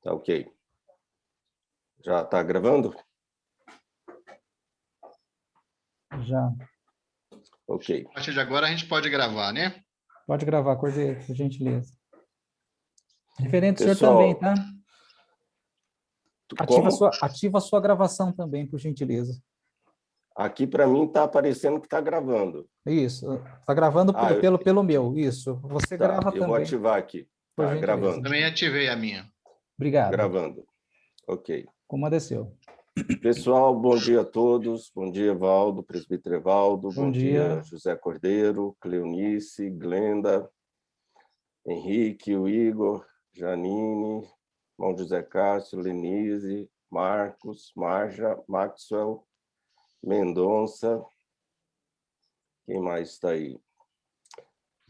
Tá ok. Já está gravando? Já. Ok. A partir de agora a gente pode gravar, né? Pode gravar, Cordeiro, por gentileza. Referente, o senhor Pessoal, também, tá? como? Ativa a sua gravação também, por gentileza. Aqui para mim está aparecendo que está gravando. Isso. Está gravando pelo meu. Isso. Você Tá, grava eu vou também, ativar aqui. por Tá, gentileza. gravando. Também ativei a minha. Obrigado. Gravando. Ok. Comandeceu. Pessoal, bom dia a todos. Bom dia, Evaldo, presbítero Evaldo. Bom dia. José Cordeiro, Cleonice, Glenda, Henrique, o Igor, Janine, irmão José Cássio, Lenise, Marcos, Marja, Maxwell, Mendonça. Quem mais está aí?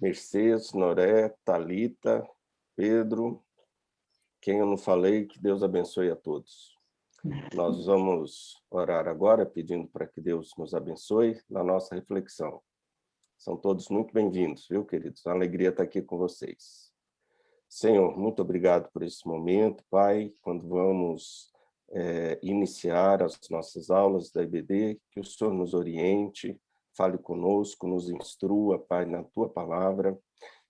Mercedes, Noré, Talita, Pedro. Quem eu não falei, que Deus abençoe a todos. Nós vamos orar agora, pedindo para que Deus nos abençoe na nossa reflexão. São todos muito bem-vindos, viu, queridos? É uma alegria estar aqui com vocês. Senhor, muito obrigado por esse momento, Pai, quando vamos iniciar as nossas aulas da IBD, que o Senhor nos oriente, fale conosco, nos instrua, Pai, na Tua palavra,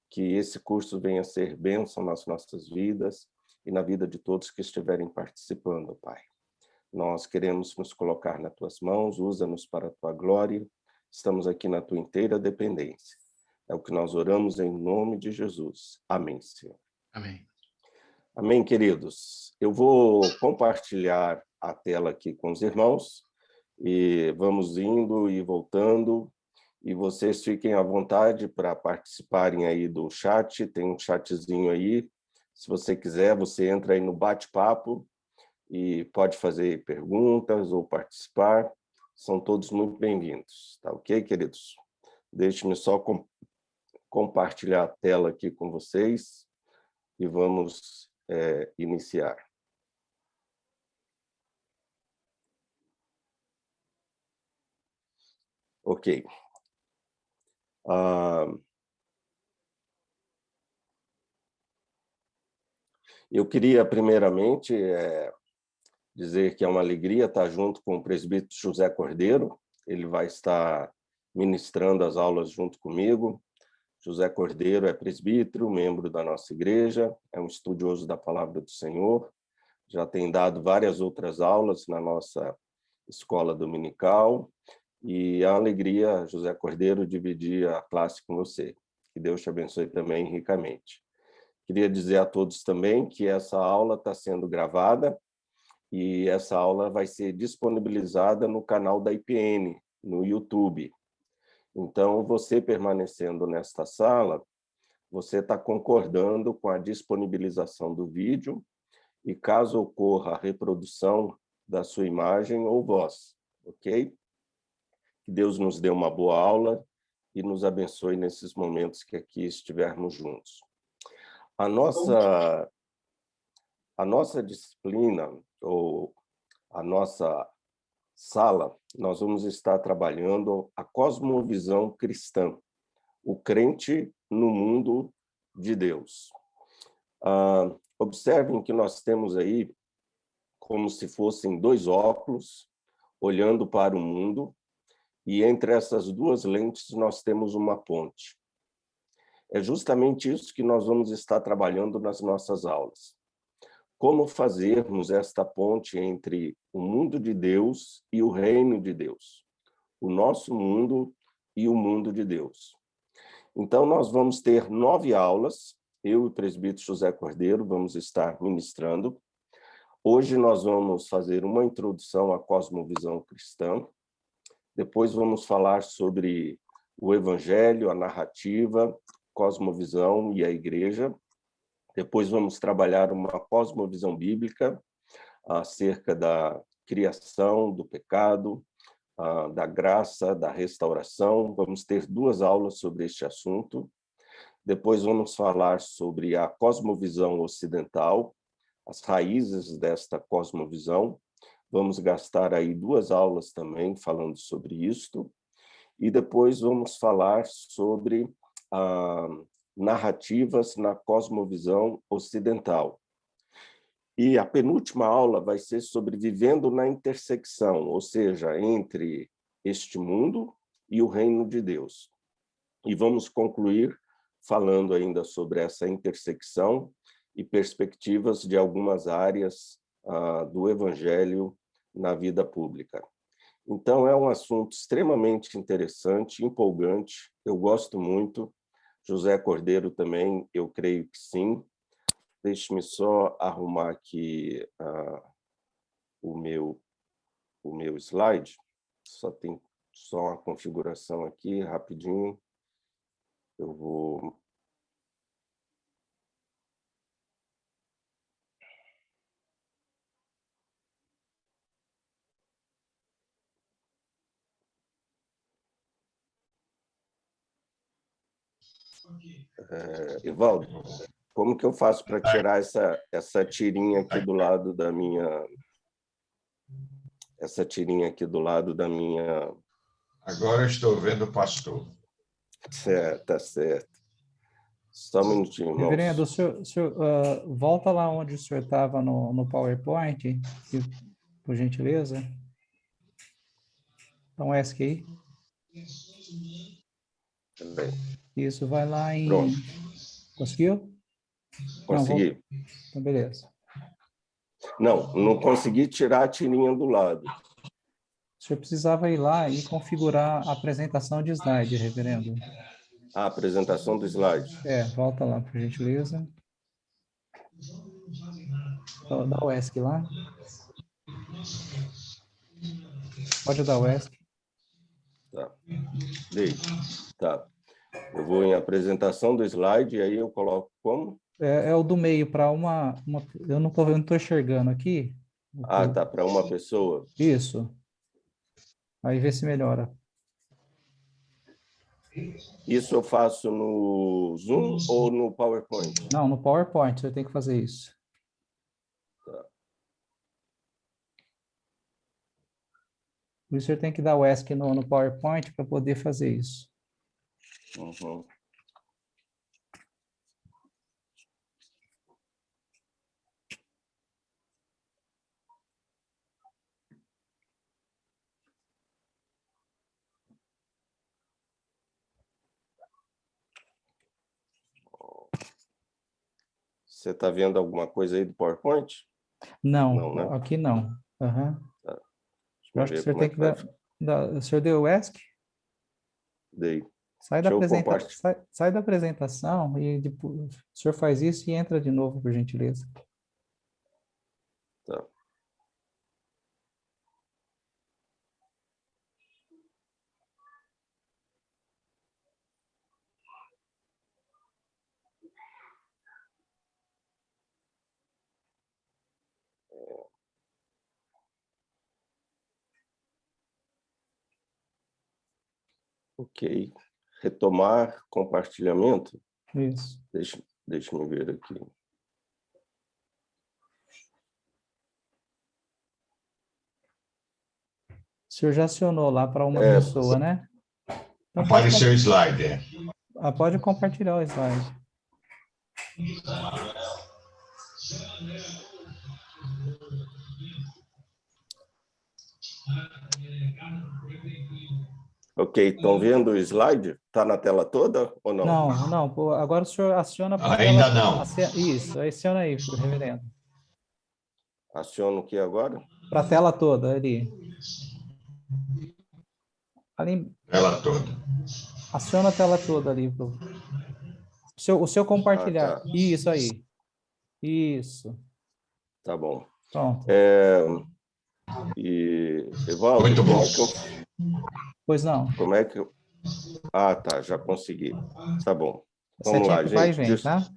que esse curso venha a ser bênção nas nossas vidas e na vida de todos que estiverem participando, Pai. Nós queremos nos colocar nas Tuas mãos, usa-nos para a Tua glória, estamos aqui na Tua inteira dependência. É o que nós oramos em nome de Jesus. Amém, Senhor. Amém. Amém, queridos. Eu vou compartilhar a tela aqui com os irmãos e vamos indo e voltando. E vocês fiquem à vontade para participarem aí do chat. Tem um chatzinho aí. Se você quiser, você entra aí no bate-papo e pode fazer perguntas ou participar. São todos muito bem-vindos. Tá ok, queridos? Deixe-me só compartilhar a tela aqui com vocês e vamos iniciar. Ok. Eu queria, primeiramente, dizer que é uma alegria estar junto com o presbítero José Cordeiro. Ele vai estar ministrando as aulas junto comigo. José Cordeiro é presbítero, membro da nossa igreja, é um estudioso da palavra do Senhor, já tem dado várias outras aulas na nossa escola dominical, e é uma alegria, José Cordeiro, dividir a classe com você. Que Deus te abençoe também ricamente. Queria dizer a todos também que essa aula está sendo gravada e essa aula vai ser disponibilizada no canal da IPN, no YouTube. Então, você permanecendo nesta sala, você está concordando com a disponibilização do vídeo e, caso ocorra a reprodução da sua imagem ou voz, ok? Que Deus nos dê uma boa aula e nos abençoe nesses momentos que aqui estivermos juntos. A nossa disciplina, ou a nossa sala, nós vamos estar trabalhando a cosmovisão cristã, o crente no mundo de Deus. Observem que nós temos aí como se fossem dois óculos olhando para o mundo, e entre essas duas lentes nós temos uma ponte. É justamente isso que nós vamos estar trabalhando nas nossas aulas. Como fazermos esta ponte entre o mundo de Deus e o reino de Deus, o nosso mundo e o mundo de Deus. Então, nós vamos ter 9 aulas, eu e o presbítero José Cordeiro vamos estar ministrando. Hoje nós vamos fazer uma introdução à cosmovisão cristã, depois vamos falar sobre o evangelho, a narrativa, cosmovisão e a igreja. Depois vamos trabalhar uma cosmovisão bíblica acerca da criação, do pecado, da graça, da restauração. Vamos ter 2 aulas sobre este assunto. Depois vamos falar sobre a cosmovisão ocidental, as raízes desta cosmovisão. Vamos gastar aí 2 aulas também falando sobre isto. E depois vamos falar sobre narrativas na cosmovisão ocidental. E a penúltima aula vai ser sobre vivendo na intersecção, ou seja, entre este mundo e o reino de Deus. E vamos concluir falando ainda sobre essa intersecção e perspectivas de algumas áreas do Evangelho na vida pública. Então, é um assunto extremamente interessante, empolgante, eu gosto muito. José Cordeiro também, eu creio que sim. Deixe-me só arrumar aqui o meu slide. Tem só uma configuração aqui, rapidinho. Eu vou... Evaldo, como que eu faço para tirar essa tirinha aqui do lado da minha... Essa tirinha aqui do lado da minha... Agora estou vendo o pastor. Certo, tá certo. Só um minutinho, irmãos. Reverendo, o senhor, volta lá onde o senhor estava no PowerPoint, por gentileza. Então, ESC aí. Também. Isso, vai lá em... Pronto. Conseguiu? Consegui. Não, então, beleza. Não consegui tirar a tirinha do lado. O senhor precisava ir lá e configurar a apresentação de slide, reverendo. A apresentação do slide. Volta lá, por gentileza. Dá o ESC lá. Pode dar o ESC. Tá. Dei. Tá. Eu vou em apresentação do slide e aí eu coloco como? É o do meio para uma... Eu não estou enxergando aqui. Tá, para uma pessoa. Isso. Aí vê se melhora. Isso eu faço no Zoom ou no PowerPoint? Não, no PowerPoint você tem que fazer isso. Tá. Por isso você tem que dar o ESC no PowerPoint para poder fazer isso. Uhum. Você está vendo alguma coisa aí do PowerPoint? Não, Não, né? aqui não. Uhum. Tá. Eu acho que o senhor tem que dar... O senhor deu o ESC? Dei. Sai Deixa sai da apresentação e depois, o senhor faz isso e entra de novo, por gentileza. Tá. Ok. Retomar compartilhamento. Isso. Deixa-me ver aqui. O senhor já acionou lá para uma pessoa, né? Então Apareceu o slide. pode compartilhar o slide. Ok, estão vendo o slide? Está na tela toda ou não? Não, pô, agora o senhor aciona para a Ainda tela. não. Isso, aciona aí, reverendo. Aciono o que agora? Para a tela toda, ali. Ela toda. Aciona a tela toda ali. O seu compartilhar. Tá. Isso aí. Isso. Tá bom. Pronto. Evaldo, Muito bom. Pois não. Como é que eu... tá, já consegui. Tá bom. Vamos Setinha lá, que vai e gente. vem, tá?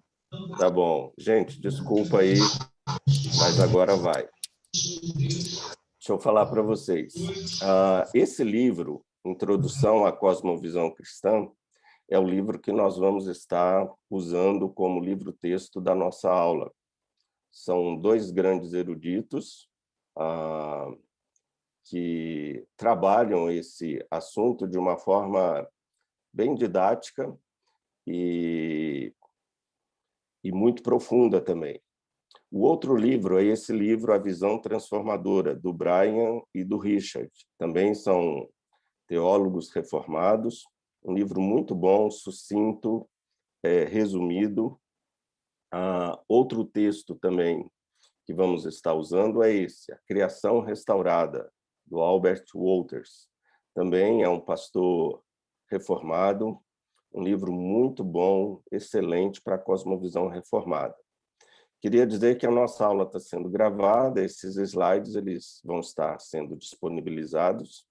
Tá bom. Gente, desculpa aí, mas agora vai. Deixa eu falar para vocês. Esse livro, Introdução à Cosmovisão Cristã, é o livro que nós vamos estar usando como livro-texto da nossa aula. São dois grandes eruditos que trabalham esse assunto de uma forma bem didática e muito profunda também. O outro livro é esse livro, A Visão Transformadora, do Brian e do Richard. Também são teólogos reformados. Um livro muito bom, sucinto, resumido. Outro texto também que vamos estar usando é esse, A Criação Restaurada, do Albert Wolters. Também é um pastor reformado, um livro muito bom, excelente para a cosmovisão reformada. Queria dizer que a nossa aula está sendo gravada, esses slides eles vão estar sendo disponibilizados,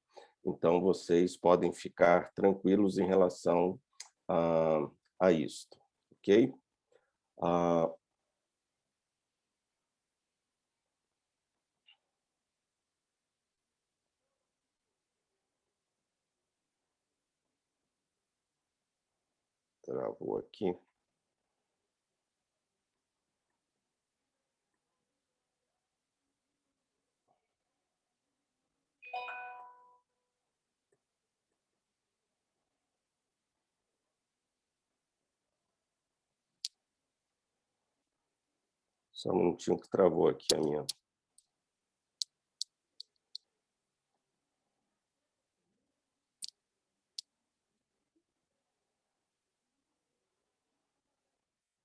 então vocês podem ficar tranquilos em relação a isto, ok? Travou aqui. Só um minutinho que travou aqui a minha.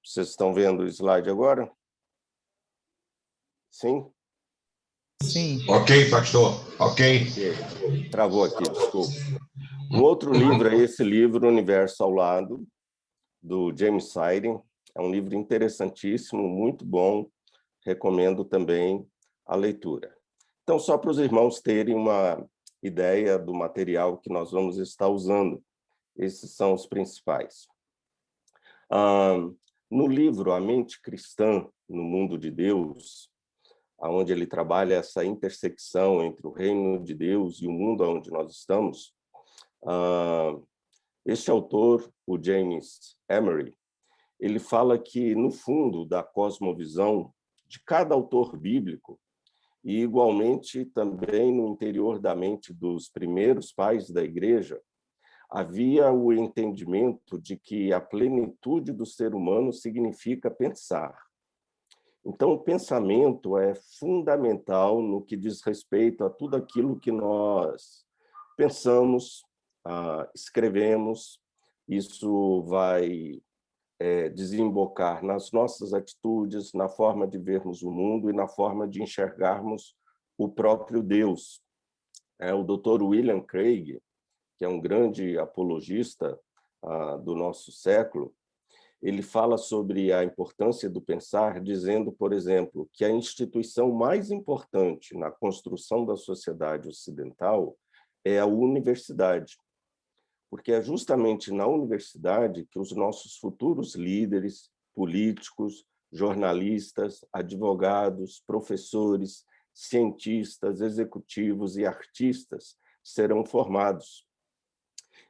Vocês estão vendo o slide agora? Sim? Sim. Ok, pastor. Ok. Travou aqui, desculpa. Um outro livro é esse livro, Universo ao Lado, do James Siren. É um livro interessantíssimo, muito bom. Recomendo também a leitura. Então, só para os irmãos terem uma ideia do material que nós vamos estar usando. Esses são os principais. No livro A Mente Cristã no Mundo de Deus, onde ele trabalha essa intersecção entre o reino de Deus e o mundo onde nós estamos, este autor, o James Emery, ele fala que, no fundo da cosmovisão de cada autor bíblico, e igualmente também no interior da mente dos primeiros pais da igreja, havia o entendimento de que a plenitude do ser humano significa pensar. Então, o pensamento é fundamental no que diz respeito a tudo aquilo que nós pensamos, escrevemos. Isso vai desembocar nas nossas atitudes, na forma de vermos o mundo e na forma de enxergarmos o próprio Deus. O Dr. William Craig, que é um grande apologista do nosso século, ele fala sobre a importância do pensar, dizendo, por exemplo, que a instituição mais importante na construção da sociedade ocidental é a universidade, porque é justamente na universidade que os nossos futuros líderes, políticos, jornalistas, advogados, professores, cientistas, executivos e artistas serão formados.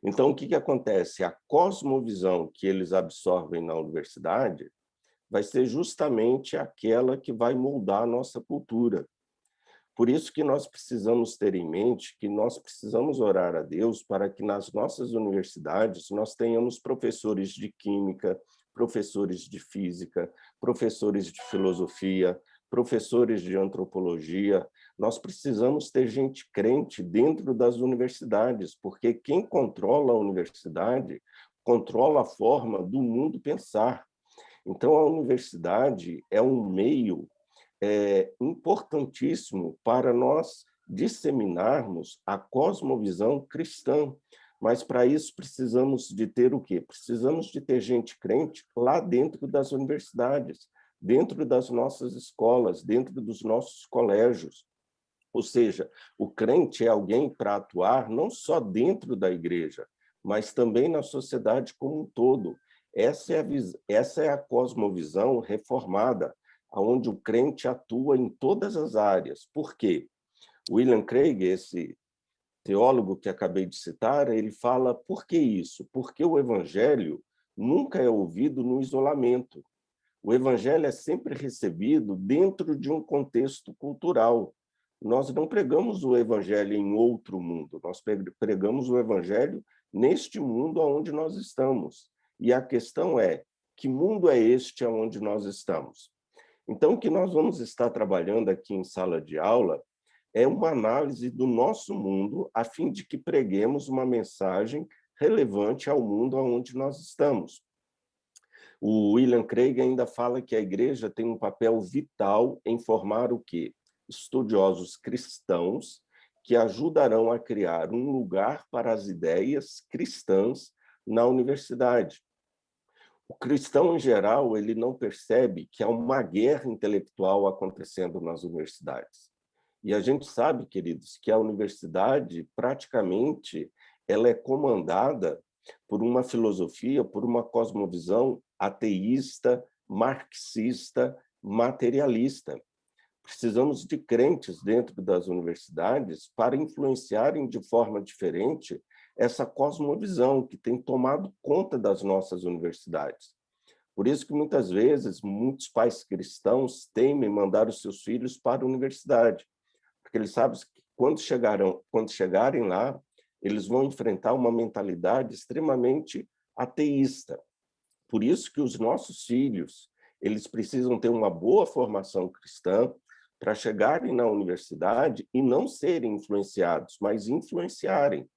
Então, o que acontece? A cosmovisão que eles absorvem na universidade vai ser justamente aquela que vai moldar a nossa cultura. Por isso que nós precisamos ter em mente que nós precisamos orar a Deus para que nas nossas universidades nós tenhamos professores de química, professores de física, professores de filosofia, professores de antropologia. Nós precisamos ter gente crente dentro das universidades, porque quem controla a universidade controla a forma do mundo pensar. Então, a universidade é um meio importantíssimo para nós disseminarmos a cosmovisão cristã. Mas, para isso, precisamos de ter o quê? Precisamos de ter gente crente lá dentro das universidades, dentro das nossas escolas, dentro dos nossos colégios. Ou seja, o crente é alguém para atuar não só dentro da igreja, mas também na sociedade como um todo. Essa é a cosmovisão reformada, onde o crente atua em todas as áreas. Por quê? William Craig, esse teólogo que acabei de citar, ele fala, por que isso? Porque o evangelho nunca é ouvido no isolamento. O evangelho é sempre recebido dentro de um contexto cultural. Nós não pregamos o evangelho em outro mundo, nós pregamos o evangelho neste mundo onde nós estamos. E a questão é, que mundo é este onde nós estamos? Então, o que nós vamos estar trabalhando aqui em sala de aula é uma análise do nosso mundo, a fim de que preguemos uma mensagem relevante ao mundo onde nós estamos. O William Craig ainda fala que a igreja tem um papel vital em formar o quê? Estudiosos cristãos que ajudarão a criar um lugar para as ideias cristãs na universidade. O cristão, em geral, ele não percebe que há uma guerra intelectual acontecendo nas universidades. E a gente sabe, queridos, que a universidade, praticamente, ela é comandada por uma filosofia, por uma cosmovisão ateísta, marxista, materialista. Precisamos de crentes dentro das universidades para influenciarem de forma diferente essa cosmovisão que tem tomado conta das nossas universidades. Por isso que, muitas vezes, muitos pais cristãos temem mandar os seus filhos para a universidade, porque eles sabem que, quando chegarem lá, eles vão enfrentar uma mentalidade extremamente ateísta. Por isso que os nossos filhos, eles precisam ter uma boa formação cristã para chegarem na universidade e não serem influenciados, mas influenciarem.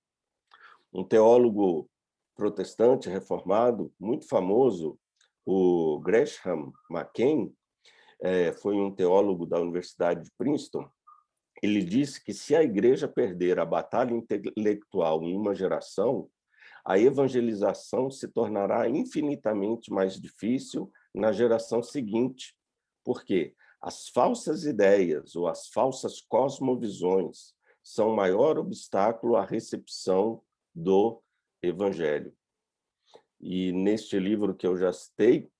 Um teólogo protestante reformado, muito famoso, o Gresham Machen, foi um teólogo da Universidade de Princeton. Ele disse que se a igreja perder a batalha intelectual em uma geração, a evangelização se tornará infinitamente mais difícil na geração seguinte. Por quê? As falsas ideias ou as falsas cosmovisões são o maior obstáculo à recepção do Evangelho. E neste livro que eu já citei,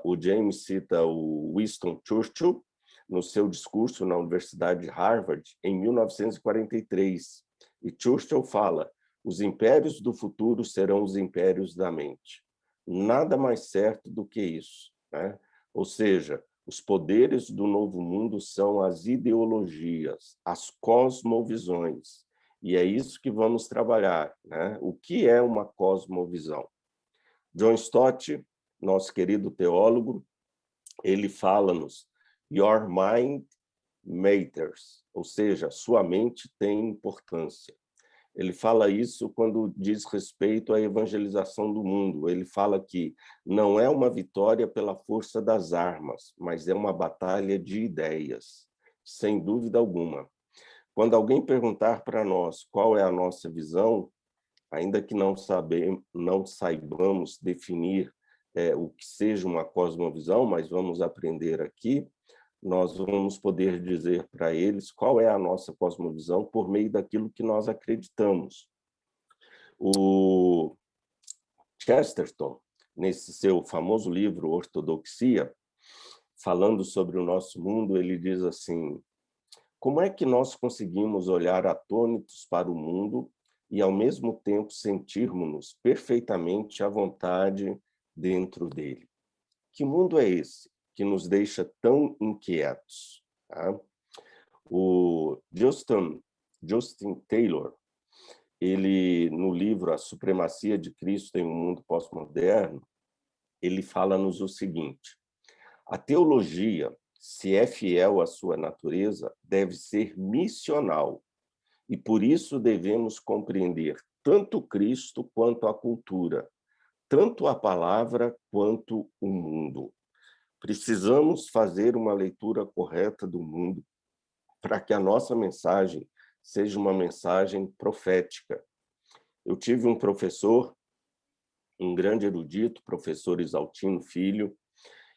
o James cita o Winston Churchill no seu discurso na Universidade de Harvard em 1943. E Churchill fala: os impérios do futuro serão os impérios da mente. Nada mais certo do que isso, né? Ou seja, os poderes do novo mundo são as ideologias, as cosmovisões. E é isso que vamos trabalhar, né? O que é uma cosmovisão? John Stott, nosso querido teólogo, ele fala-nos: your mind matters, ou seja, sua mente tem importância. Ele fala isso quando diz respeito à evangelização do mundo. Ele fala que não é uma vitória pela força das armas, mas é uma batalha de ideias, sem dúvida alguma. Quando alguém perguntar para nós qual é a nossa visão, ainda que não saibamos definir o que seja uma cosmovisão, mas vamos aprender aqui, nós vamos poder dizer para eles qual é a nossa cosmovisão por meio daquilo que nós acreditamos. O Chesterton, nesse seu famoso livro Ortodoxia, falando sobre o nosso mundo, ele diz assim: como é que nós conseguimos olhar atônitos para o mundo e, ao mesmo tempo, sentirmos-nos perfeitamente à vontade dentro dele? Que mundo é esse que nos deixa tão inquietos? Tá? O Justin Taylor, ele, no livro A Supremacia de Cristo em um Mundo Pós-Moderno, ele fala-nos o seguinte: a teologia, se é fiel à sua natureza, deve ser missional, e por isso devemos compreender tanto Cristo quanto a cultura, tanto a palavra quanto o mundo. Precisamos fazer uma leitura correta do mundo para que a nossa mensagem seja uma mensagem profética. Eu tive um professor, um grande erudito, professor Isaltino Filho.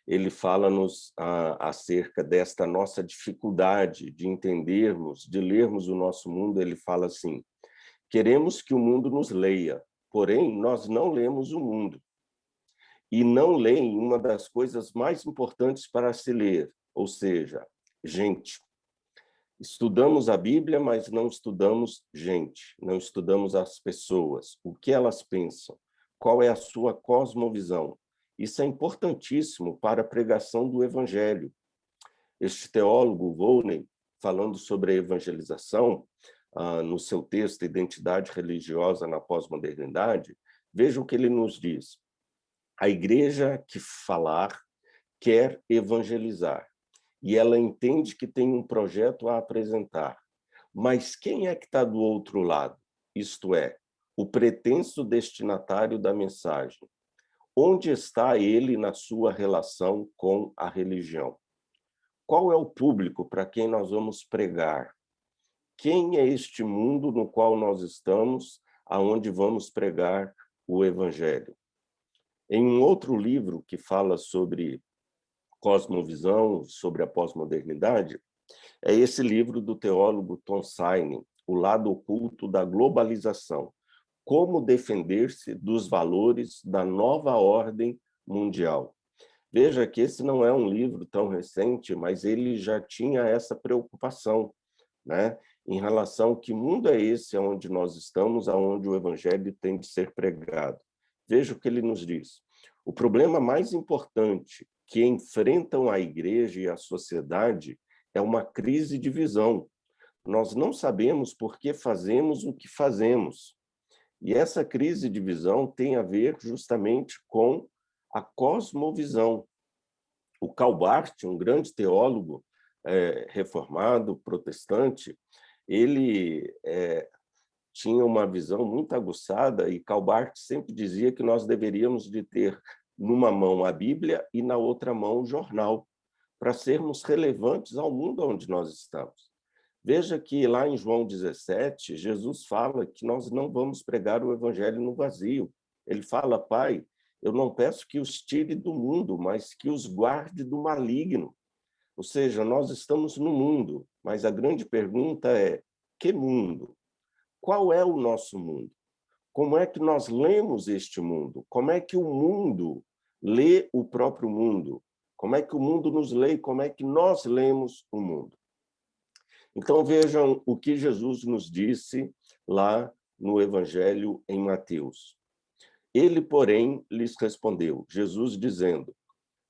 Ele fala-nos acerca desta nossa dificuldade de entendermos, de lermos o nosso mundo. Ele fala assim: queremos que o mundo nos leia, porém nós não lemos o mundo. E não leem uma das coisas mais importantes para se ler, ou seja, gente. Estudamos a Bíblia, mas não estudamos gente, não estudamos as pessoas, o que elas pensam, qual é a sua cosmovisão. Isso é importantíssimo para a pregação do Evangelho. Este teólogo, Volney, falando sobre a evangelização, no seu texto Identidade Religiosa na Pós-Modernidade, veja o que ele nos diz: a igreja que falar, quer evangelizar e ela entende que tem um projeto a apresentar. Mas quem é que está do outro lado? Isto é, o pretenso destinatário da mensagem. Onde está ele na sua relação com a religião? Qual é o público para quem nós vamos pregar? Quem é este mundo no qual nós estamos, aonde vamos pregar o Evangelho? Em um outro livro que fala sobre cosmovisão, sobre a pós-modernidade, é esse livro do teólogo Tom Sine, O Lado Oculto da Globalização. Como defender-se dos valores da nova ordem mundial. Veja que esse não é um livro tão recente, mas ele já tinha essa preocupação, né? Em relação ao que mundo é esse onde nós estamos, aonde o evangelho tem de ser pregado. Veja o que ele nos diz. O problema mais importante que enfrentam a igreja e a sociedade é uma crise de visão. Nós não sabemos por que fazemos o que fazemos. E essa crise de visão tem a ver justamente com a cosmovisão. O Karl Barth, um grande teólogo reformado, protestante, ele tinha uma visão muito aguçada e Karl Barth sempre dizia que nós deveríamos de ter numa mão a Bíblia e na outra mão o jornal, para sermos relevantes ao mundo onde nós estamos. Veja que lá em João 17, Jesus fala que nós não vamos pregar o evangelho no vazio. Ele fala, Pai, eu não peço que os tire do mundo, mas que os guarde do maligno. Ou seja, nós estamos no mundo, mas a grande pergunta é, que mundo? Qual é o nosso mundo? Como é que nós lemos este mundo? Como é que o mundo lê o próprio mundo? Como é que o mundo nos lê? Como é que nós lemos o mundo? Então, vejam o que Jesus nos disse lá no Evangelho em Mateus. Ele, porém, lhes respondeu, Jesus dizendo,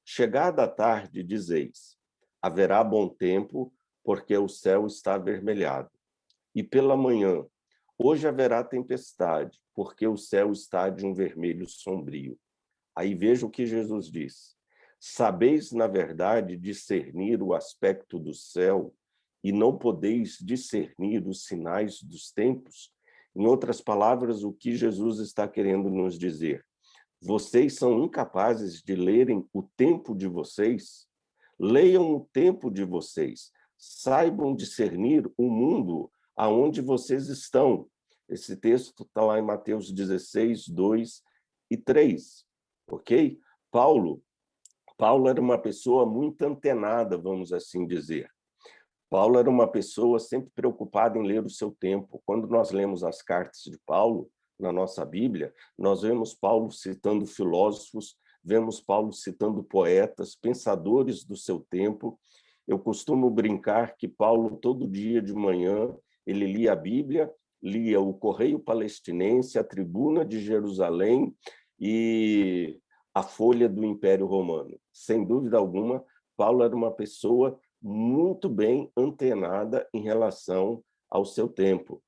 chegada a tarde, dizeis, haverá bom tempo, porque o céu está avermelhado. E pela manhã, hoje haverá tempestade, porque o céu está de um vermelho sombrio. Aí veja o que Jesus diz. Sabeis, na verdade, discernir o aspecto do céu, e não podeis discernir os sinais dos tempos? Em outras palavras, o que Jesus está querendo nos dizer? Vocês são incapazes de lerem o tempo de vocês? Leiam o tempo de vocês. Saibam discernir o mundo aonde vocês estão. Esse texto está lá em Mateus 16, 2 e 3. Ok? Paulo era uma pessoa muito antenada, vamos assim dizer. Paulo era uma pessoa sempre preocupada em ler o seu tempo. Quando nós lemos as cartas de Paulo na nossa Bíblia, nós vemos Paulo citando filósofos, vemos Paulo citando poetas, pensadores do seu tempo. Eu costumo brincar que Paulo, todo dia de manhã, ele lia a Bíblia, lia o Correio Palestinense, a Tribuna de Jerusalém e a Folha do Império Romano. Sem dúvida alguma, Paulo era uma pessoa muito bem antenada em relação ao seu tempo.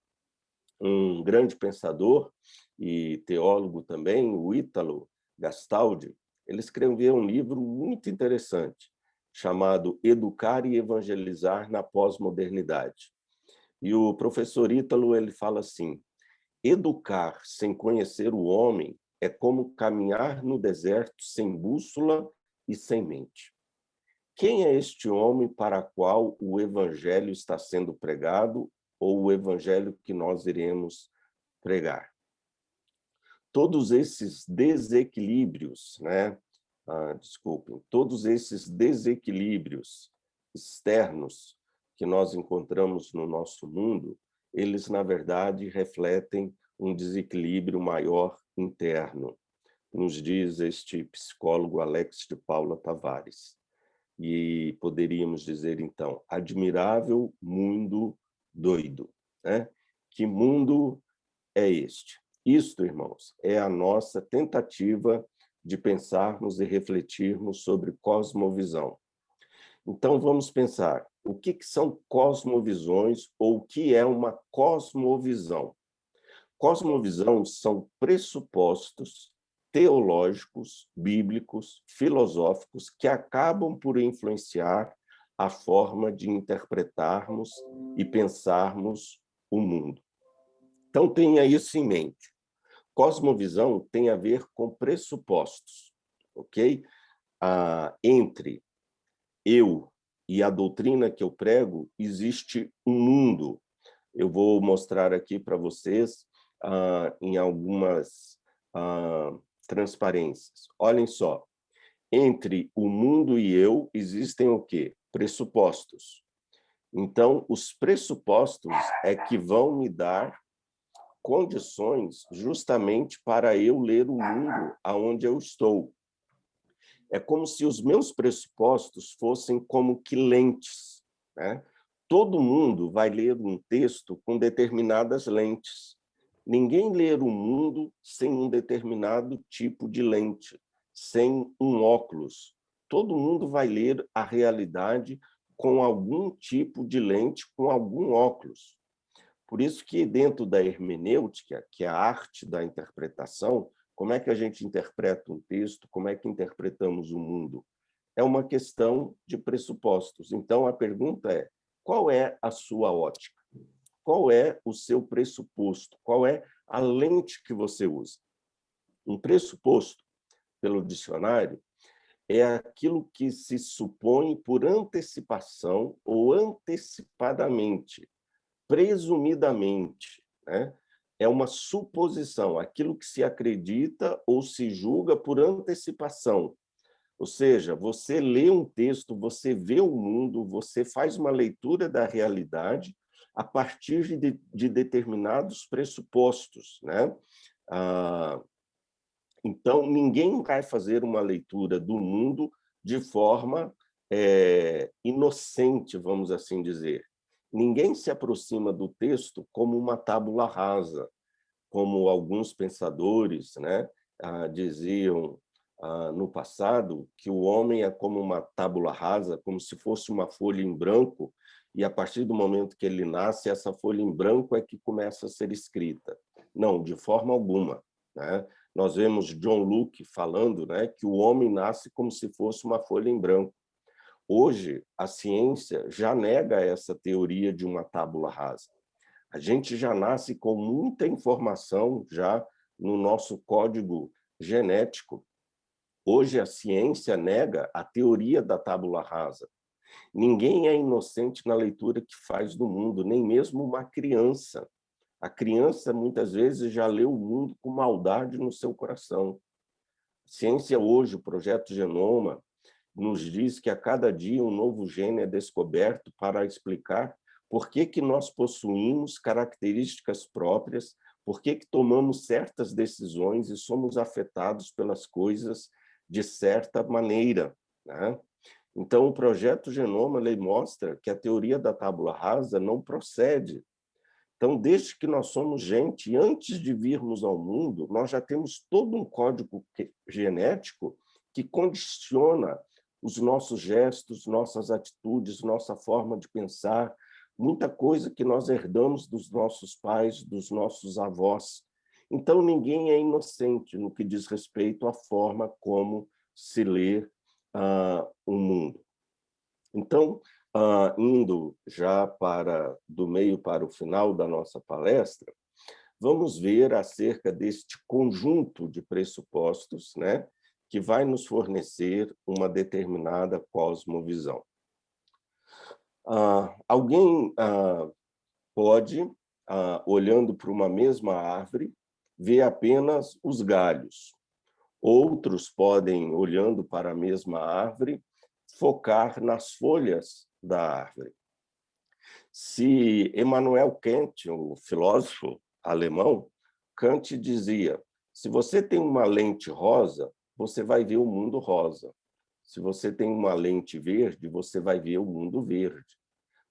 Um grande pensador e teólogo também, o Ítalo Gastaldi, ele escreveu um livro muito interessante, chamado Educar e Evangelizar na Pós-Modernidade. E o professor Ítalo, ele fala assim, educar sem conhecer o homem é como caminhar no deserto sem bússola e sem mente. Quem é este homem para o qual o evangelho está sendo pregado ou o evangelho que nós iremos pregar? Todos esses desequilíbrios, todos esses desequilíbrios externos que nós encontramos no nosso mundo, eles, na verdade, refletem um desequilíbrio maior interno, nos diz este psicólogo Alex de Paula Tavares. E poderíamos dizer, então, admirável mundo doido, né? Que mundo é este? Isto, irmãos, é a nossa tentativa de pensarmos e refletirmos sobre cosmovisão. Então, vamos pensar, o que são cosmovisões ou o que é uma cosmovisão? Cosmovisão são pressupostos teológicos, bíblicos, filosóficos, que acabam por influenciar a forma de interpretarmos e pensarmos o mundo. Então, tenha isso em mente. Cosmovisão tem a ver com pressupostos, ok? Entre eu e a doutrina que eu prego, existe um mundo. Eu vou mostrar aqui para vocês em algumas transparências. Olhem só, entre o mundo e eu existem o quê? Pressupostos. Então, os pressupostos é que vão me dar condições justamente para eu ler o mundo aonde eu estou. É como se os meus pressupostos fossem como que lentes, né? Todo mundo vai ler um texto com determinadas lentes. Ninguém lê o mundo sem um determinado tipo de lente, sem um óculos. Todo mundo vai ler a realidade com algum tipo de lente, com algum óculos. Por isso que dentro da hermenêutica, que é a arte da interpretação, como é que a gente interpreta um texto, como é que interpretamos o mundo? É uma questão de pressupostos. Então, a pergunta é, qual é a sua ótica? Qual é o seu pressuposto? Qual é a lente que você usa? Um pressuposto, pelo dicionário, é aquilo que se supõe por antecipação ou antecipadamente, presumidamente, né? É uma suposição, aquilo que se acredita ou se julga por antecipação. Ou seja, você lê um texto, você vê o mundo, você faz uma leitura da realidade a partir de determinados pressupostos, né? Então, ninguém vai fazer uma leitura do mundo de forma inocente, vamos assim dizer. Ninguém se aproxima do texto como uma tábula rasa, como alguns pensadores, né, diziam no passado que o homem é como uma tábula rasa, como se fosse uma folha em branco, e a partir do momento que ele nasce, essa folha em branco é que começa a ser escrita. Não, de forma alguma, né? Nós vemos John Locke falando, né, que o homem nasce como se fosse uma folha em branco. Hoje, a ciência já nega essa teoria de uma tábula rasa. A gente já nasce com muita informação já no nosso código genético. Hoje, a ciência nega a teoria da tábula rasa. Ninguém é inocente na leitura que faz do mundo, nem mesmo uma criança. A criança, muitas vezes, já lê o mundo com maldade no seu coração. A ciência hoje, o Projeto Genoma, nos diz que a cada dia um novo gene é descoberto para explicar por que que nós possuímos características próprias, por que que tomamos certas decisões e somos afetados pelas coisas de certa maneira, né? Então, o Projeto Genoma mostra que a teoria da tábula rasa não procede. Então, desde que nós somos gente, e antes de virmos ao mundo, nós já temos todo um código genético que condiciona os nossos gestos, nossas atitudes, nossa forma de pensar, muita coisa que nós herdamos dos nossos pais, dos nossos avós. Então, ninguém é inocente no que diz respeito à forma como se lê o mundo. Então, indo já do meio para o final da nossa palestra, vamos ver acerca deste conjunto de pressupostos, né, que vai nos fornecer uma determinada cosmovisão. Alguém pode, olhando para uma mesma árvore, ver apenas os galhos. Outros podem, olhando para a mesma árvore, focar nas folhas da árvore. Se Immanuel Kant, o filósofo alemão, Kant dizia: se você tem uma lente rosa, você vai ver o mundo rosa. Se você tem uma lente verde, você vai ver o mundo verde.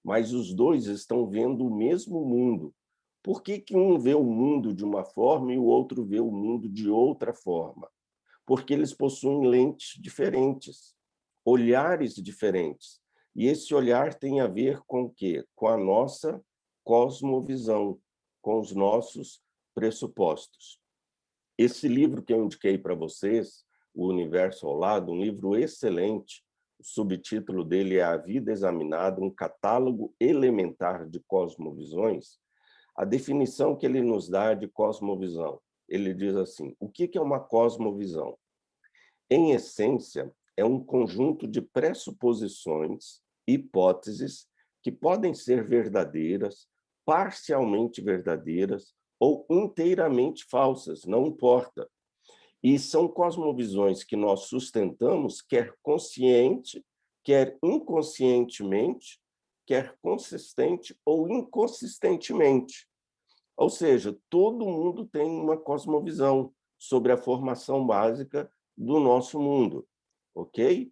Mas os dois estão vendo o mesmo mundo. Por que que um vê o mundo de uma forma e o outro vê o mundo de outra forma? Porque eles possuem lentes diferentes, olhares diferentes. E esse olhar tem a ver com o quê? Com a nossa cosmovisão, com os nossos pressupostos. Esse livro que eu indiquei para vocês, O Universo ao Lado, um livro excelente, o subtítulo dele é A Vida Examinada, um catálogo elementar de cosmovisões. A definição que ele nos dá de cosmovisão, ele diz assim, o que é uma cosmovisão? Em essência, é um conjunto de pressuposições, hipóteses, que podem ser verdadeiras, parcialmente verdadeiras ou inteiramente falsas, não importa. E são cosmovisões que nós sustentamos, quer consciente, quer inconscientemente, quer consistente ou inconsistentemente. Ou seja, todo mundo tem uma cosmovisão sobre a formação básica do nosso mundo, ok?